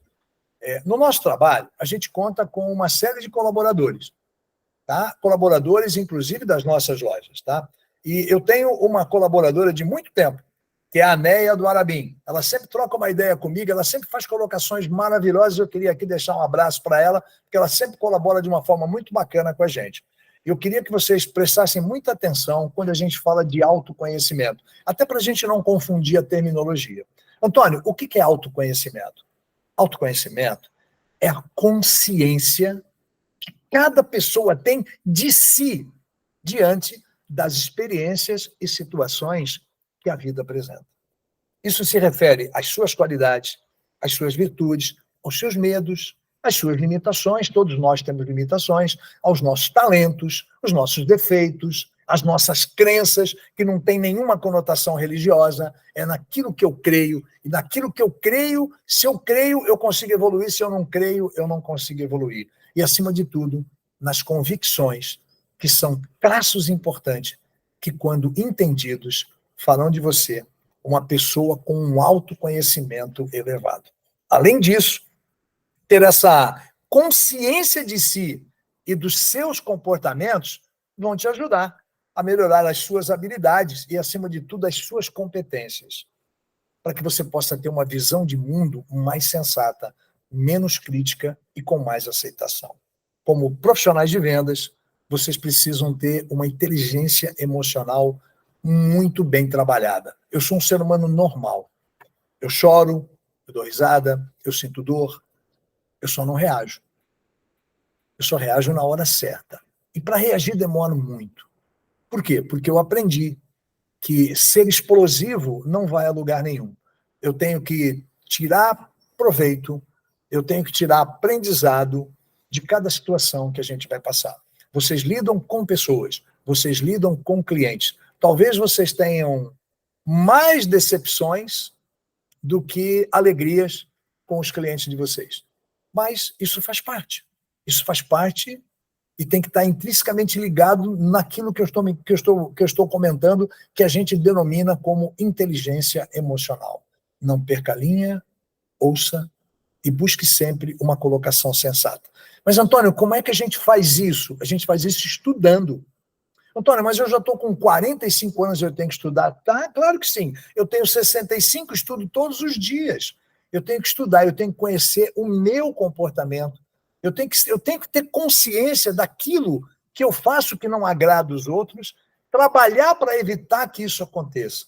No nosso trabalho, a gente conta com uma série de colaboradores, tá? Colaboradores, inclusive, das nossas lojas, tá? E eu tenho uma colaboradora de muito tempo, que é a Neia do Arabim. Ela sempre troca uma ideia comigo, ela sempre faz colocações maravilhosas. Eu queria aqui deixar um abraço para ela, porque ela sempre colabora de uma forma muito bacana com a gente. Eu queria que vocês prestassem muita atenção quando a gente fala de autoconhecimento, até para a gente não confundir a terminologia. Antônio, o que é autoconhecimento? Autoconhecimento é a consciência que cada pessoa tem de si diante das experiências e situações que a vida apresenta. Isso se refere às suas qualidades, às suas virtudes, aos seus medos, às suas limitações, todos nós temos limitações, aos nossos talentos, os nossos defeitos, as nossas crenças, que não tem nenhuma conotação religiosa, é naquilo que eu creio, e naquilo que eu creio, se eu creio, eu consigo evoluir, se eu não creio, eu não consigo evoluir. E, acima de tudo, nas convicções, que são traços importantes, que, quando entendidos, farão de você uma pessoa com um autoconhecimento elevado. Além disso, ter essa consciência de si e dos seus comportamentos vão te ajudar a melhorar as suas habilidades e, acima de tudo, as suas competências, para que você possa ter uma visão de mundo mais sensata, menos crítica e com mais aceitação. Como profissionais de vendas, vocês precisam ter uma inteligência emocional muito bem trabalhada. Eu sou um ser humano normal. Eu choro, eu dou risada, eu sinto dor, eu só não reajo. Eu só reajo na hora certa. E para reagir demora muito. Por quê? Porque eu aprendi que ser explosivo não vai a lugar nenhum. Eu tenho que tirar proveito, eu tenho que tirar aprendizado de cada situação que a gente vai passar. Vocês lidam com pessoas, vocês lidam com clientes. Talvez vocês tenham mais decepções do que alegrias com os clientes de vocês. Mas isso faz parte. Isso faz parte e tem que estar intrinsecamente ligado naquilo que eu estou comentando, que a gente denomina como inteligência emocional. Não perca a linha, ouça e busque sempre uma colocação sensata. Mas, Antônio, como é que a gente faz isso? A gente faz isso estudando. Antônio, mas eu já estou com 45 anos e eu tenho que estudar. Tá, claro que sim. Eu tenho 65, estudo todos os dias. Eu tenho que estudar, eu tenho que conhecer o meu comportamento. Eu tenho que ter consciência daquilo que eu faço que não agrada os outros, trabalhar para evitar que isso aconteça.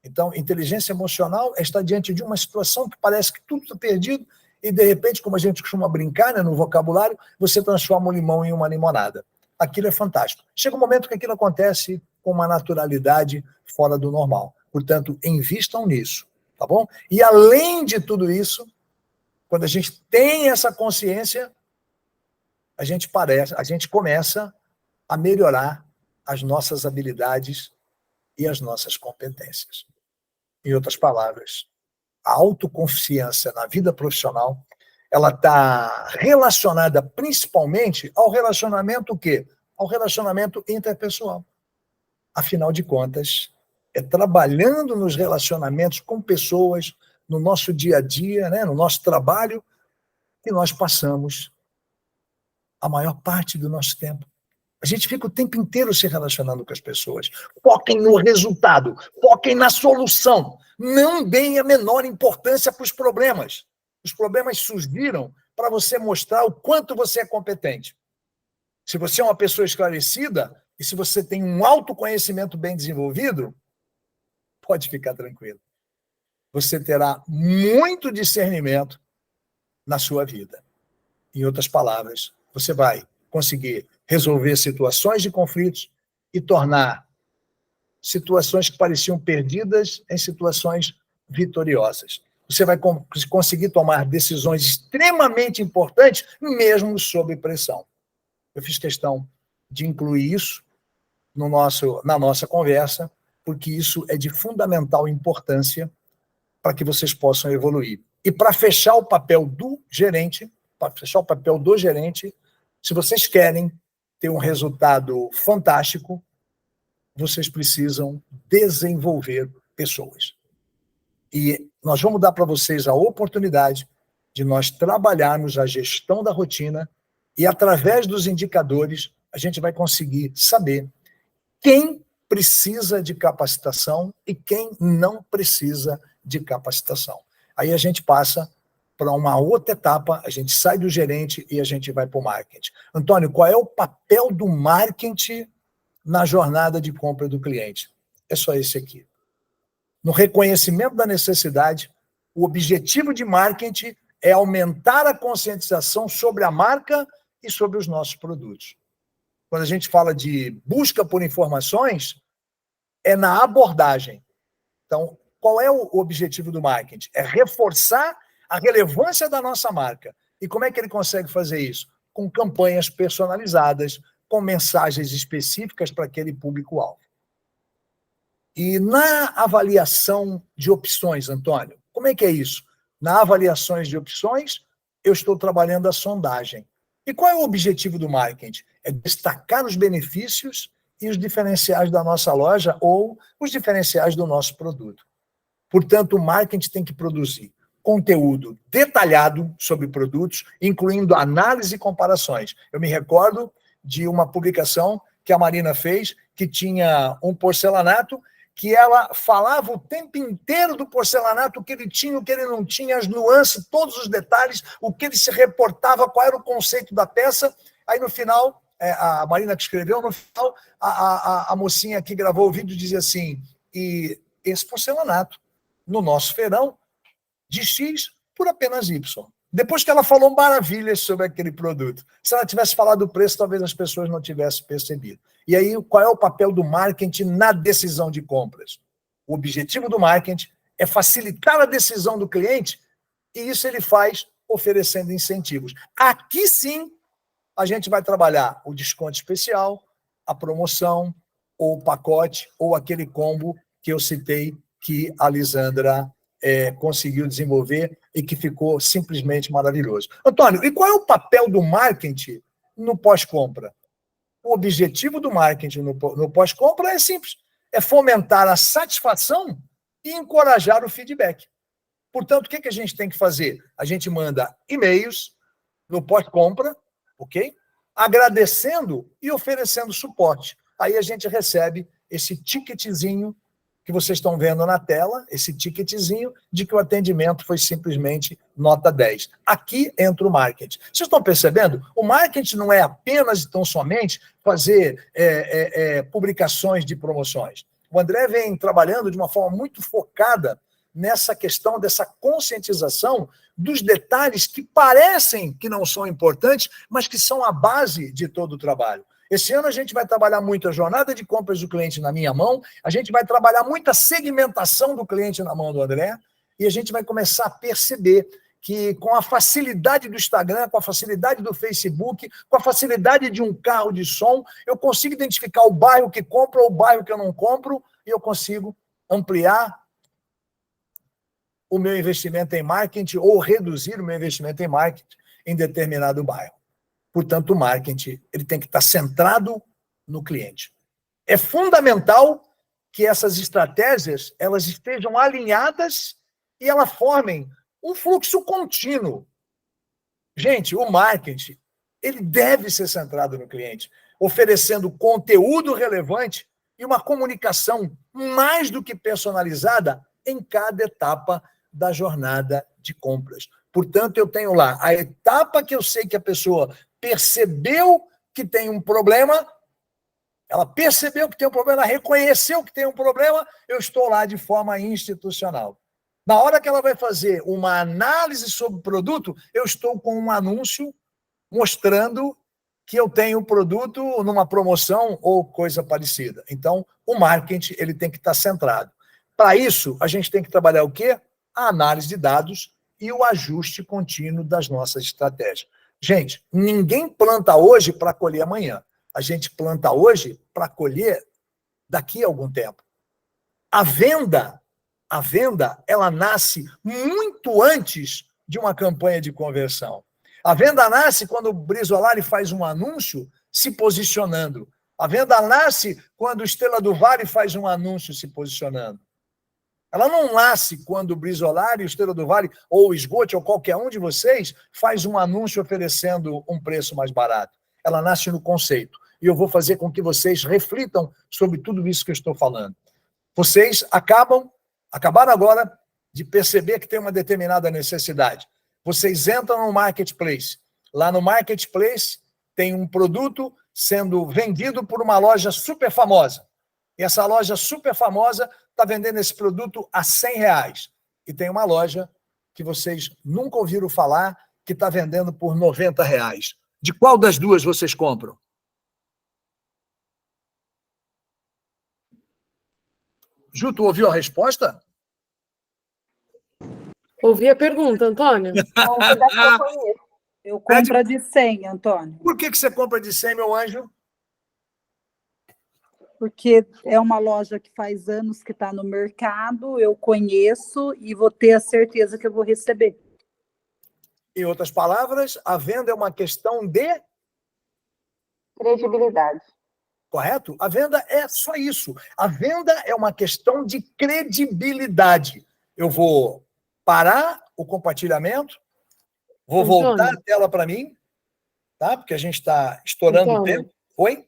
Então, inteligência emocional é estar diante de uma situação que parece que tudo está perdido e, de repente, como a gente costuma brincar, né, no vocabulário, você transforma um limão em uma limonada. Aquilo é fantástico. Chega um momento que aquilo acontece com uma naturalidade fora do normal. Portanto, invistam nisso, tá bom? E, além de tudo isso, quando a gente tem essa consciência, a gente começa a melhorar as nossas habilidades e as nossas competências. Em outras palavras, a autoconfiança na vida profissional, ela está relacionada principalmente ao relacionamento o quê? Ao relacionamento interpessoal. Afinal de contas, é trabalhando nos relacionamentos com pessoas, no nosso dia a dia, né, no nosso trabalho, que nós passamos a maior parte do nosso tempo. A gente fica o tempo inteiro se relacionando com as pessoas. Foquem no resultado, foquem na solução. Não deem a menor importância para os problemas. Os problemas surgiram para você mostrar o quanto você é competente. Se você é uma pessoa esclarecida e se você tem um autoconhecimento bem desenvolvido, pode ficar tranquilo. Você terá muito discernimento na sua vida. Em outras palavras, você vai conseguir resolver situações de conflitos e tornar situações que pareciam perdidas em situações vitoriosas. Você vai conseguir tomar decisões extremamente importantes, mesmo sob pressão. Eu fiz questão de incluir isso na nossa conversa, porque isso é de fundamental importância para que vocês possam evoluir. E para fechar o papel do gerente, se vocês querem ter um resultado fantástico, vocês precisam desenvolver pessoas. E nós vamos dar para vocês a oportunidade de nós trabalharmos a gestão da rotina e, através dos indicadores, a gente vai conseguir saber quem precisa de capacitação e quem não precisa de capacitação. Aí a gente passa para uma outra etapa, a gente sai do gerente e a gente vai para o marketing. Antônio, qual é o papel do marketing na jornada de compra do cliente? É só esse aqui. No reconhecimento da necessidade, o objetivo de marketing é aumentar a conscientização sobre a marca e sobre os nossos produtos. Quando a gente fala de busca por informações, é na abordagem. Então, qual é o objetivo do marketing? É reforçar a relevância da nossa marca. E como é que ele consegue fazer isso? Com campanhas personalizadas, com mensagens específicas para aquele público-alvo. E na avaliação de opções, Antônio, como é que é isso? Na avaliação de opções, eu estou trabalhando a sondagem. E qual é o objetivo do marketing? É destacar os benefícios e os diferenciais da nossa loja ou os diferenciais do nosso produto. Portanto, o marketing tem que produzir conteúdo detalhado sobre produtos, incluindo análise e comparações. Eu me recordo de uma publicação que a Marina fez, que tinha um porcelanato, que ela falava o tempo inteiro do porcelanato, o que ele tinha, o que ele não tinha, as nuances, todos os detalhes, o que ele se reportava, qual era o conceito da peça. Aí, no final, a Marina que escreveu, no final, a mocinha que gravou o vídeo dizia assim, e esse porcelanato, no nosso feirão, de X por apenas Y. Depois que ela falou maravilhas sobre aquele produto. Se ela tivesse falado o preço, talvez as pessoas não tivessem percebido. E aí, qual é o papel do marketing na decisão de compras? O objetivo do marketing é facilitar a decisão do cliente e isso ele faz oferecendo incentivos. Aqui sim, a gente vai trabalhar o desconto especial, a promoção, ou o pacote, ou aquele combo que eu citei que a Lisandra conseguiu desenvolver e que ficou simplesmente maravilhoso. Antônio, e qual é o papel do marketing no pós-compra? O objetivo do marketing no pós-compra é simples, é fomentar a satisfação e encorajar o feedback. Portanto, o que a gente tem que fazer? A gente manda e-mails no pós-compra, ok? Agradecendo e oferecendo suporte. Aí a gente recebe esse ticketzinho que vocês estão vendo na tela, esse ticketzinho de que o atendimento foi simplesmente nota 10. Aqui entra o marketing. Vocês estão percebendo? O marketing não é apenas, tão somente, fazer publicações de promoções. O André vem trabalhando de uma forma muito focada nessa questão dessa conscientização dos detalhes que parecem que não são importantes, mas que são a base de todo o trabalho. Esse ano a gente vai trabalhar muito a jornada de compras do cliente na minha mão, a gente vai trabalhar muito a segmentação do cliente na mão do André, e a gente vai começar a perceber que com a facilidade do Instagram, com a facilidade do Facebook, com a facilidade de um carro de som, eu consigo identificar o bairro que compro ou o bairro que eu não compro, e eu consigo ampliar o meu investimento em marketing ou reduzir o meu investimento em marketing em determinado bairro. Portanto, o marketing ele tem que estar centrado no cliente. É fundamental que essas estratégias elas estejam alinhadas e elas formem um fluxo contínuo. Gente, o marketing ele deve ser centrado no cliente, oferecendo conteúdo relevante e uma comunicação mais do que personalizada em cada etapa da jornada de compras. Portanto, eu tenho lá a etapa que eu sei que a pessoa percebeu que tem um problema, ela percebeu que tem um problema, ela reconheceu que tem um problema, eu estou lá de forma institucional. Na hora que ela vai fazer uma análise sobre o produto, eu estou com um anúncio mostrando que eu tenho um produto numa promoção ou coisa parecida. Então, o marketing ele tem que estar centrado. Para isso, a gente tem que trabalhar o quê? A análise de dados e o ajuste contínuo das nossas estratégias. Gente, ninguém planta hoje para colher amanhã. A gente planta hoje para colher daqui a algum tempo. A venda, ela nasce muito antes de uma campanha de conversão. A venda nasce quando o Brisolari faz um anúncio se posicionando. A venda nasce quando o Estrela do Vale faz um anúncio se posicionando. Ela não nasce quando o Brisolari, o Estrela do Vale, ou o Esgote, ou qualquer um de vocês, faz um anúncio oferecendo um preço mais barato. Ela nasce no conceito. E eu vou fazer com que vocês reflitam sobre tudo isso que eu estou falando. Vocês acabaram agora de perceber que tem uma determinada necessidade. Vocês entram no marketplace. Lá no marketplace tem um produto sendo vendido por uma loja super famosa. E essa loja super famosa está vendendo esse produto a R$100. E tem uma loja que vocês nunca ouviram falar que está vendendo por R$90? De qual das duas vocês compram? Ju, tu ouviu a resposta? Ouvi a pergunta, Antônio. Então, você dá que eu conheço. Eu compro a de 100, Antônio. Por que você compra de 100, meu anjo? Porque é uma loja que faz anos que está no mercado, eu conheço e vou ter a certeza que eu vou receber. Em outras palavras, a venda é uma questão de... Credibilidade. Correto? A venda é só isso. A venda é uma questão de credibilidade. Eu vou parar o compartilhamento, vou voltar a tela para mim, tá? Porque a gente está estourando o tempo. Oi?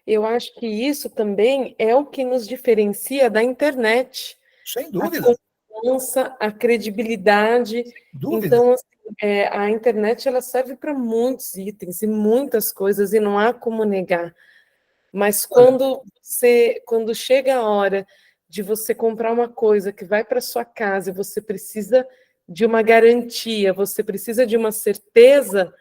Eu acho que isso também é o que nos diferencia da internet. Sem dúvida. A confiança, a credibilidade. Sem dúvida. Então, assim, a internet ela serve para muitos itens e muitas coisas, e não há como negar. Mas quando chega a hora de você comprar uma coisa que vai para sua casa e você precisa de uma garantia, você precisa de uma certeza,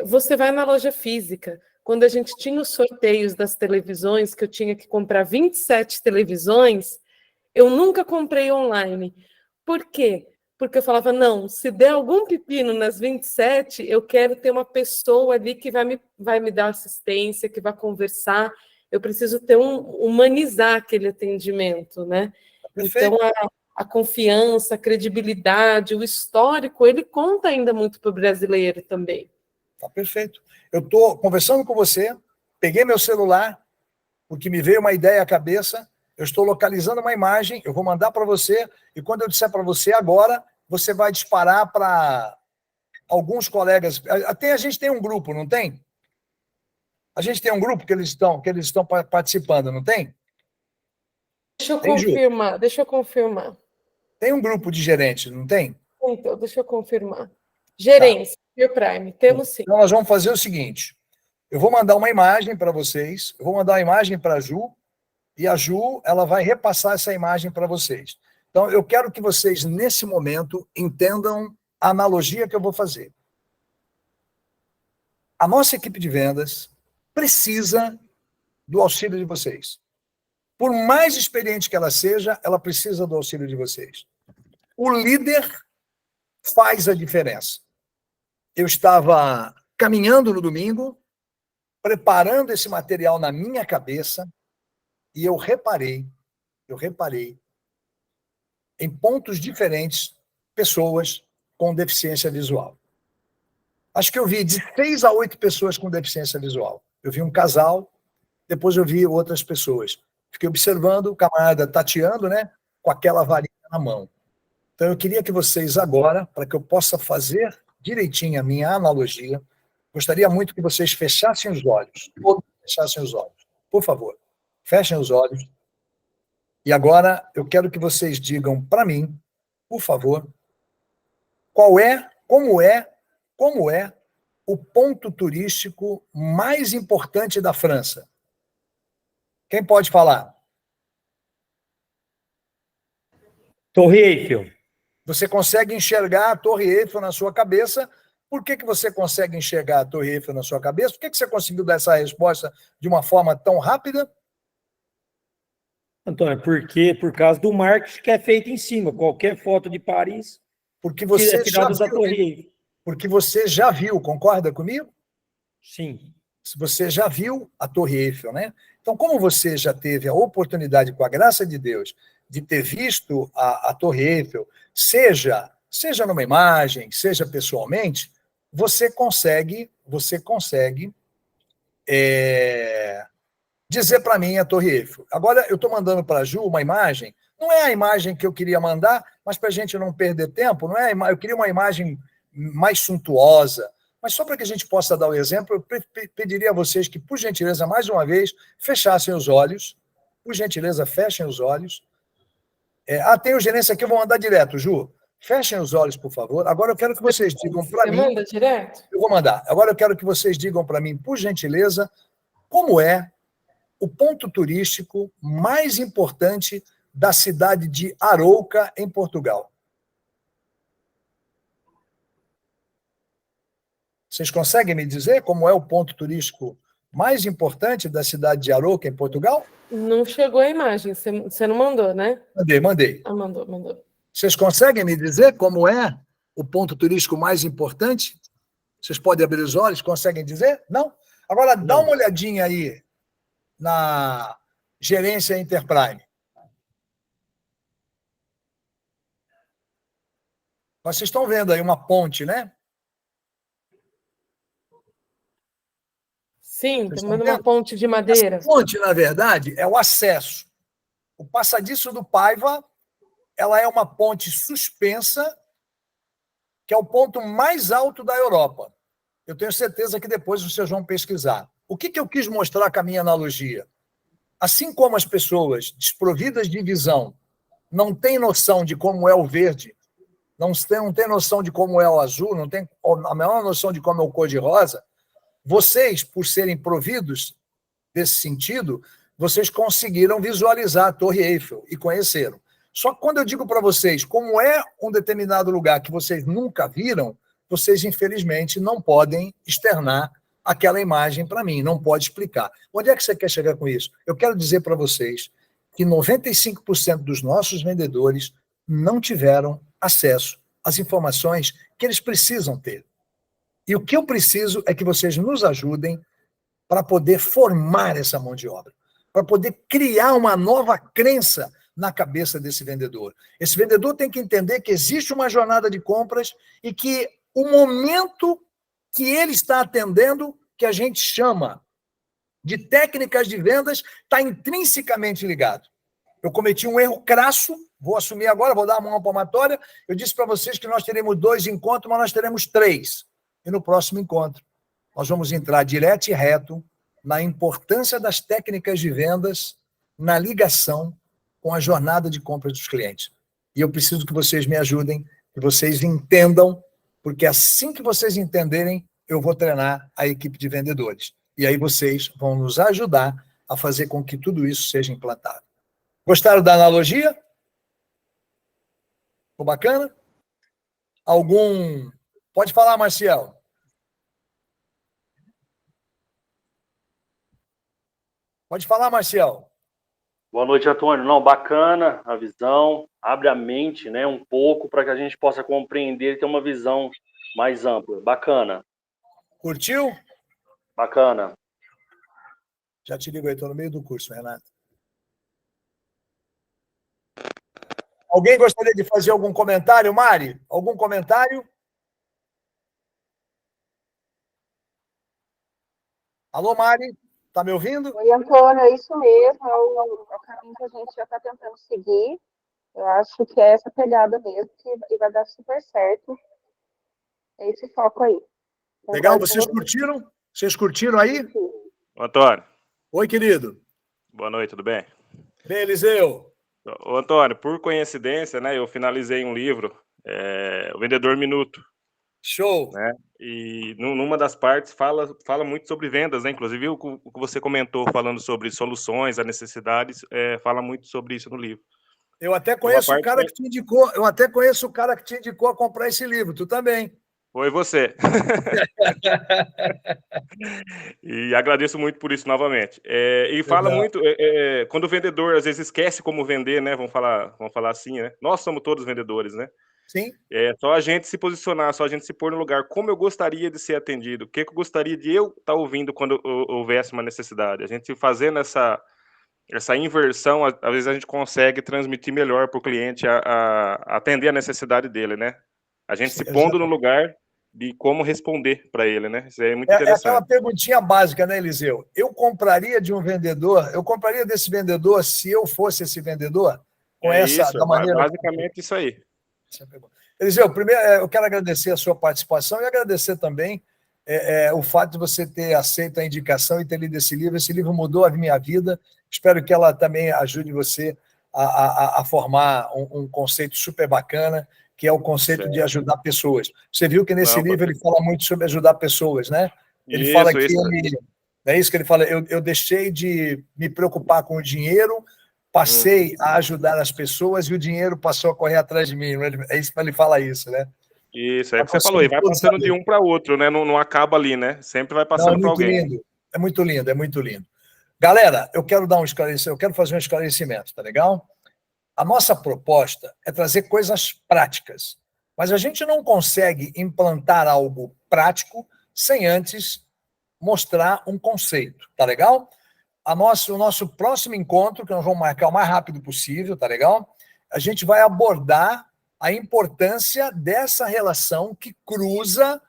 você vai na loja física. Quando a gente tinha os sorteios das televisões, que eu tinha que comprar 27 televisões, eu nunca comprei online. Por quê? Porque eu falava, não, se der algum pepino nas 27, eu quero ter uma pessoa ali que vai me dar assistência, que vai conversar. Eu preciso humanizar aquele atendimento, né? Perfeito. Então, a confiança, a credibilidade, o histórico, ele conta ainda muito para o brasileiro também. Tá perfeito. Eu estou conversando com você, peguei meu celular, porque me veio uma ideia à cabeça, eu estou localizando uma imagem, eu vou mandar para você, e quando eu disser para você agora, você vai disparar para alguns colegas. Até a gente tem um grupo, não tem? A gente tem um grupo que eles estão participando, não tem? Deixa eu confirmar. Tem um grupo de gerentes, não tem? Então, deixa eu confirmar. Gerência, Prime, temos sim. Então, nós vamos fazer o seguinte, eu vou mandar uma imagem para vocês, eu vou mandar uma imagem para a Ju, e a Ju, ela vai repassar essa imagem para vocês. Então, eu quero que vocês, nesse momento, entendam a analogia que eu vou fazer. A nossa equipe de vendas precisa do auxílio de vocês. Por mais experiente que ela seja, ela precisa do auxílio de vocês. O líder faz a diferença. Eu estava caminhando no domingo, preparando esse material na minha cabeça, e eu reparei em pontos diferentes pessoas com deficiência visual. Acho que eu vi de 6 a 8 pessoas com deficiência visual. Eu vi um casal, depois eu vi outras pessoas. Fiquei observando o camarada tateando, né, com aquela varinha na mão. Então eu queria que vocês agora, para que eu possa fazer direitinho a minha analogia, gostaria muito que vocês fechassem os olhos. Todos fechassem os olhos. Por favor, fechem os olhos. E agora eu quero que vocês digam para mim, por favor, como é o ponto turístico mais importante da França? Quem pode falar? Torre Eiffel. Você consegue enxergar a Torre Eiffel na sua cabeça. Por que você consegue enxergar a Torre Eiffel na sua cabeça? Por que você conseguiu dar essa resposta de uma forma tão rápida? Antônio, por causa do marketing que é feito em cima. Qualquer foto de Paris porque você já da Torre Eiffel. Porque você já viu, concorda comigo? Sim. Você já viu a Torre Eiffel, né? Então, como você já teve a oportunidade, com a graça de Deus, de ter visto a Torre Eiffel, seja numa imagem, seja pessoalmente, você consegue dizer para mim a Torre Eiffel. Agora, eu estou mandando para a Ju uma imagem, não é a imagem que eu queria mandar, mas para a gente não perder tempo, não é? Eu queria uma imagem mais suntuosa, mas só para que a gente possa dar o exemplo, eu pediria a vocês que, por gentileza, mais uma vez, fechassem os olhos. Por gentileza, fechem os olhos. Tem urgência aqui, eu vou mandar direto, Ju. Fechem os olhos, por favor. Agora eu quero que vocês digam para mim... Você manda direto? Eu vou mandar. Agora eu quero que vocês digam para mim, por gentileza, como é o ponto turístico mais importante da cidade de Arouca, em Portugal. Vocês conseguem me dizer como é o ponto turístico mais importante da cidade de Aroca, em Portugal? Não chegou a imagem, você não mandou, né? Mandei. Ah, mandou. Vocês conseguem me dizer como é o ponto turístico mais importante? Vocês podem abrir os olhos, conseguem dizer? Não? Agora, dá uma olhadinha aí na gerência Interprime. Vocês estão vendo aí uma ponte, né? Sim, estamos vendo uma ponte de madeira. Essa ponte, na verdade, é o acesso. O passadiço do Paiva, ela é uma ponte suspensa, que é o ponto mais alto da Europa. Eu tenho certeza que depois vocês vão pesquisar. O que eu quis mostrar com a minha analogia? Assim como as pessoas desprovidas de visão não têm noção de como é o verde, não tem noção de como é o azul, não tem a menor noção de como é o cor-de-rosa, vocês, por serem providos desse sentido, vocês conseguiram visualizar a Torre Eiffel e conheceram. Só que quando eu digo para vocês como é um determinado lugar que vocês nunca viram, vocês, infelizmente, não podem externar aquela imagem para mim, não pode explicar. Onde é que você quer chegar com isso? Eu quero dizer para vocês que 95% dos nossos vendedores não tiveram acesso às informações que eles precisam ter. E o que eu preciso é que vocês nos ajudem para poder formar essa mão de obra, para poder criar uma nova crença na cabeça desse vendedor. Esse vendedor tem que entender que existe uma jornada de compras e que o momento que ele está atendendo, que a gente chama de técnicas de vendas, está intrinsecamente ligado. Eu cometi um erro crasso, vou assumir agora, vou dar a mão palmatória. Eu disse para vocês que nós teremos 2 encontros, mas nós teremos 3. E no próximo encontro, nós vamos entrar direto e reto na importância das técnicas de vendas na ligação com a jornada de compra dos clientes. E eu preciso que vocês me ajudem, que vocês entendam, porque assim que vocês entenderem, eu vou treinar a equipe de vendedores. E aí vocês vão nos ajudar a fazer com que tudo isso seja implantado. Gostaram da analogia? Ficou bacana? Algum... Pode falar, Marcial. Pode falar, Marcial. Boa noite, Antônio. Não, bacana a visão, abre a mente, né, um pouco para que a gente possa compreender e ter uma visão mais ampla. Bacana. Curtiu? Bacana. Já te ligo aí, estou no meio do curso, Renato. Alguém gostaria de fazer algum comentário, Mari? Algum comentário? Alô, Mari? Está me ouvindo? Oi, Antônio, é isso mesmo, é o caminho que a gente já está tentando seguir. Eu acho que é essa pegada mesmo, que vai dar super certo. É esse foco aí. Legal, vocês curtiram? Vocês curtiram aí? Antônio. Oi, querido. Boa noite, tudo bem? Bem, Eliseu. Ô, Antônio, por coincidência, né, eu finalizei um livro, O Vendedor Minuto. Show! Né? E numa das partes fala muito sobre vendas, né? Inclusive o que você comentou falando sobre soluções, as necessidades, fala muito sobre isso no livro. Eu até conheço o cara que te indicou, a comprar esse livro, tu também. Foi você. E agradeço muito por isso novamente. E fala muito, quando o vendedor às vezes esquece como vender, né? Vamos falar assim, né? Nós somos todos vendedores, né? Sim. É só a gente se posicionar, só a gente se pôr no lugar. Como eu gostaria de ser atendido? O que eu gostaria de eu estar ouvindo quando houvesse uma necessidade? A gente fazendo essa inversão, às vezes a gente consegue transmitir melhor para o cliente a atender a necessidade dele, né? A gente se pondo no lugar de como responder para ele, né? Isso é muito interessante. É aquela perguntinha básica, né, Eliseu? Eu compraria desse vendedor se eu fosse esse vendedor? Basicamente isso aí. Eliseu, primeiro eu quero agradecer a sua participação e agradecer também o fato de você ter aceito a indicação e ter lido esse livro. Esse livro mudou a minha vida. Espero que ela também ajude você a formar um conceito super bacana, que é o conceito de ajudar pessoas. Você viu que nesse livro ele fala muito sobre ajudar pessoas, né? Ele fala que é isso que ele fala. Eu deixei de me preocupar com o dinheiro, passei a ajudar as pessoas e o dinheiro passou a correr atrás de mim. É isso que ele fala isso, né? Isso, é o que você falou, e vai passando de um para outro, né? Não acaba ali, né? Sempre vai passando para alguém. Lindo. É muito lindo, é muito lindo. Galera, eu quero dar um esclarecimento, eu quero fazer um esclarecimento, tá legal? A nossa proposta é trazer coisas práticas, mas a gente não consegue implantar algo prático sem antes mostrar um conceito, tá legal? O nosso próximo encontro, que nós vamos marcar o mais rápido possível, tá legal? A gente vai abordar a importância dessa relação que cruza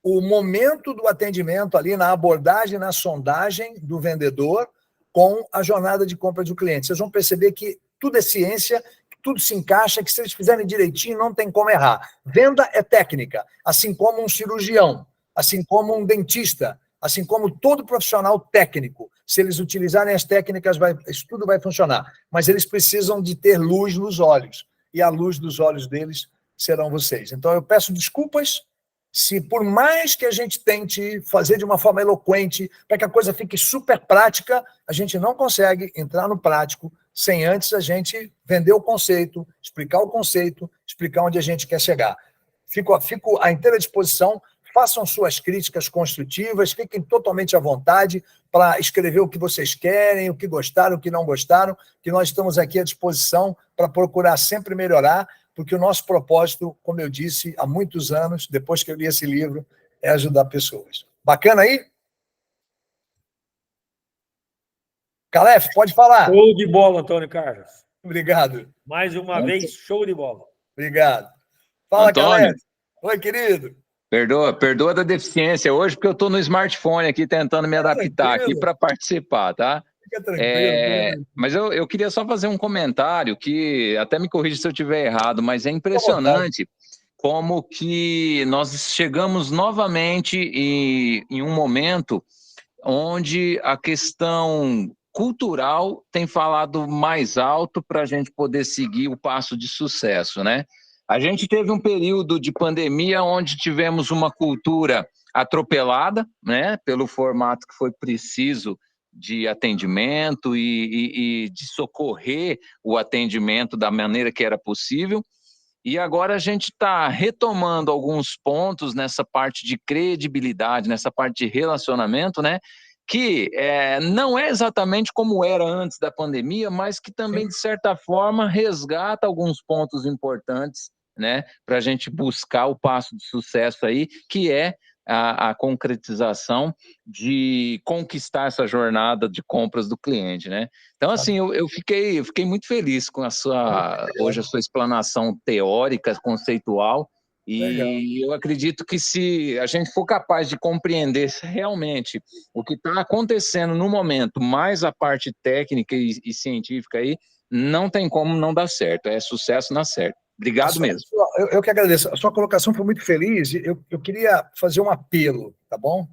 o momento do atendimento ali na abordagem, na sondagem do vendedor com a jornada de compra do cliente. Vocês vão perceber que tudo é ciência, que tudo se encaixa, que se eles fizerem direitinho não tem como errar. Venda é técnica, assim como um cirurgião, assim como um dentista, assim como todo profissional técnico. Se eles utilizarem as técnicas, isso tudo vai funcionar. Mas eles precisam de ter luz nos olhos, e a luz dos olhos deles serão vocês. Então, eu peço desculpas se, por mais que a gente tente fazer de uma forma eloquente, para que a coisa fique super prática, a gente não consegue entrar no prático sem antes a gente vender o conceito, explicar onde a gente quer chegar. Fico à inteira disposição. Façam suas críticas construtivas, fiquem totalmente à vontade para escrever o que vocês querem, o que gostaram, o que não gostaram, que nós estamos aqui à disposição para procurar sempre melhorar, porque o nosso propósito, como eu disse, há muitos anos, depois que eu li esse livro, é ajudar pessoas. Bacana aí? Calef, pode falar. Show de bola, Antônio Carlos. Obrigado. Mais uma vez, show de bola. Obrigado. Fala, Antônio. Calef. Oi, querido. Perdoa da deficiência hoje, porque eu estou no smartphone aqui tentando me adaptar aqui para participar, tá? Fica tranquilo. Mas eu queria só fazer um comentário que, até me corrija se eu estiver errado, mas é impressionante como que nós chegamos novamente em um momento onde a questão cultural tem falado mais alto para a gente poder seguir o passo de sucesso, né? A gente teve um período de pandemia onde tivemos uma cultura atropelada, né, pelo formato que foi preciso de atendimento e de socorrer o atendimento da maneira que era possível. E agora a gente está retomando alguns pontos nessa parte de credibilidade, nessa parte de relacionamento, né, que não é exatamente como era antes da pandemia, mas que também, de certa forma, resgata alguns pontos importantes, né, para a gente buscar o passo de sucesso aí, que é a concretização de conquistar essa jornada de compras do cliente, né? Então, assim, eu fiquei muito feliz com hoje a sua explanação teórica, conceitual, e eu acredito que se a gente for capaz de compreender realmente o que está acontecendo no momento, mais a parte técnica e científica aí, não tem como não dar certo, é sucesso na certa. Obrigado mesmo. Eu que agradeço. A sua colocação foi muito feliz. Eu queria fazer um apelo, tá bom?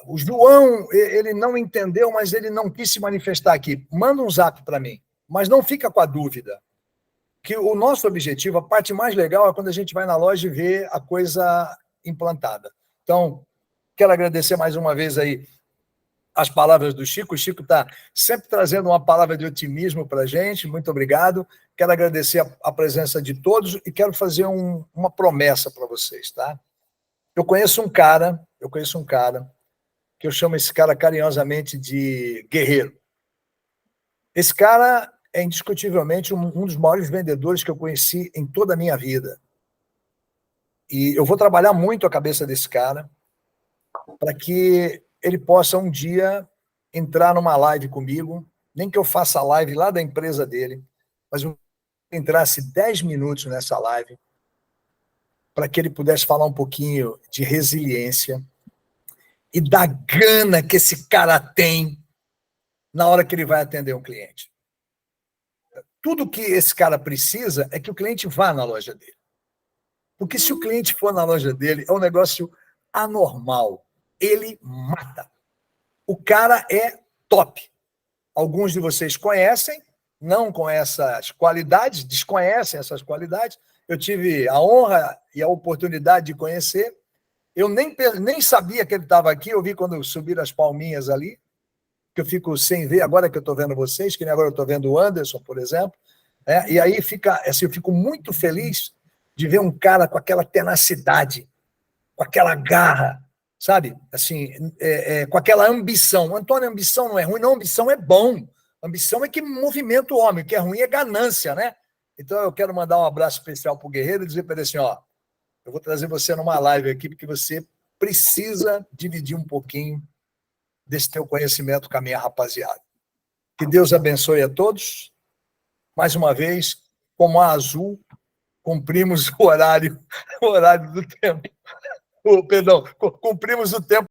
O João, ele não entendeu, mas ele não quis se manifestar aqui. Manda um zap para mim, mas não fica com a dúvida. Que o nosso objetivo, a parte mais legal é quando a gente vai na loja e vê a coisa implantada. Então, quero agradecer mais uma vez aí as palavras do Chico. O Chico está sempre trazendo uma palavra de otimismo para a gente. Muito obrigado. Quero agradecer a presença de todos e quero fazer uma promessa para vocês, tá? Eu conheço um cara que eu chamo esse cara carinhosamente de guerreiro. Esse cara é indiscutivelmente um dos maiores vendedores que eu conheci em toda a minha vida. E eu vou trabalhar muito a cabeça desse cara para que ele possa um dia entrar numa live comigo, nem que eu faça a live lá da empresa dele, mas eu entrasse 10 minutos nessa live para que ele pudesse falar um pouquinho de resiliência e da gana que esse cara tem na hora que ele vai atender um cliente. Tudo que esse cara precisa é que o cliente vá na loja dele. Porque se o cliente for na loja dele, é um negócio anormal. Ele mata. O cara é top. Alguns de vocês conhecem, não com essas qualidades, desconhecem essas qualidades. Eu tive a honra e a oportunidade de conhecer. Eu nem sabia que ele estava aqui, eu vi quando subiram as palminhas ali, que eu fico sem ver, agora que eu estou vendo vocês, que nem agora eu estou vendo o Anderson, por exemplo. E aí fica, assim, eu fico muito feliz de ver um cara com aquela tenacidade, com aquela garra, sabe? Assim, com aquela ambição. Antônio, ambição não é ruim, não, ambição é bom. Ambição é que movimenta o homem, o que é ruim é ganância, né? Então eu quero mandar um abraço especial para o Guerreiro e dizer para ele assim, ó, eu vou trazer você numa live aqui, porque você precisa dividir um pouquinho desse teu conhecimento com a minha rapaziada. Que Deus abençoe a todos. Mais uma vez, como a Azul, cumprimos o horário do tempo. Perdão, cumprimos o tempo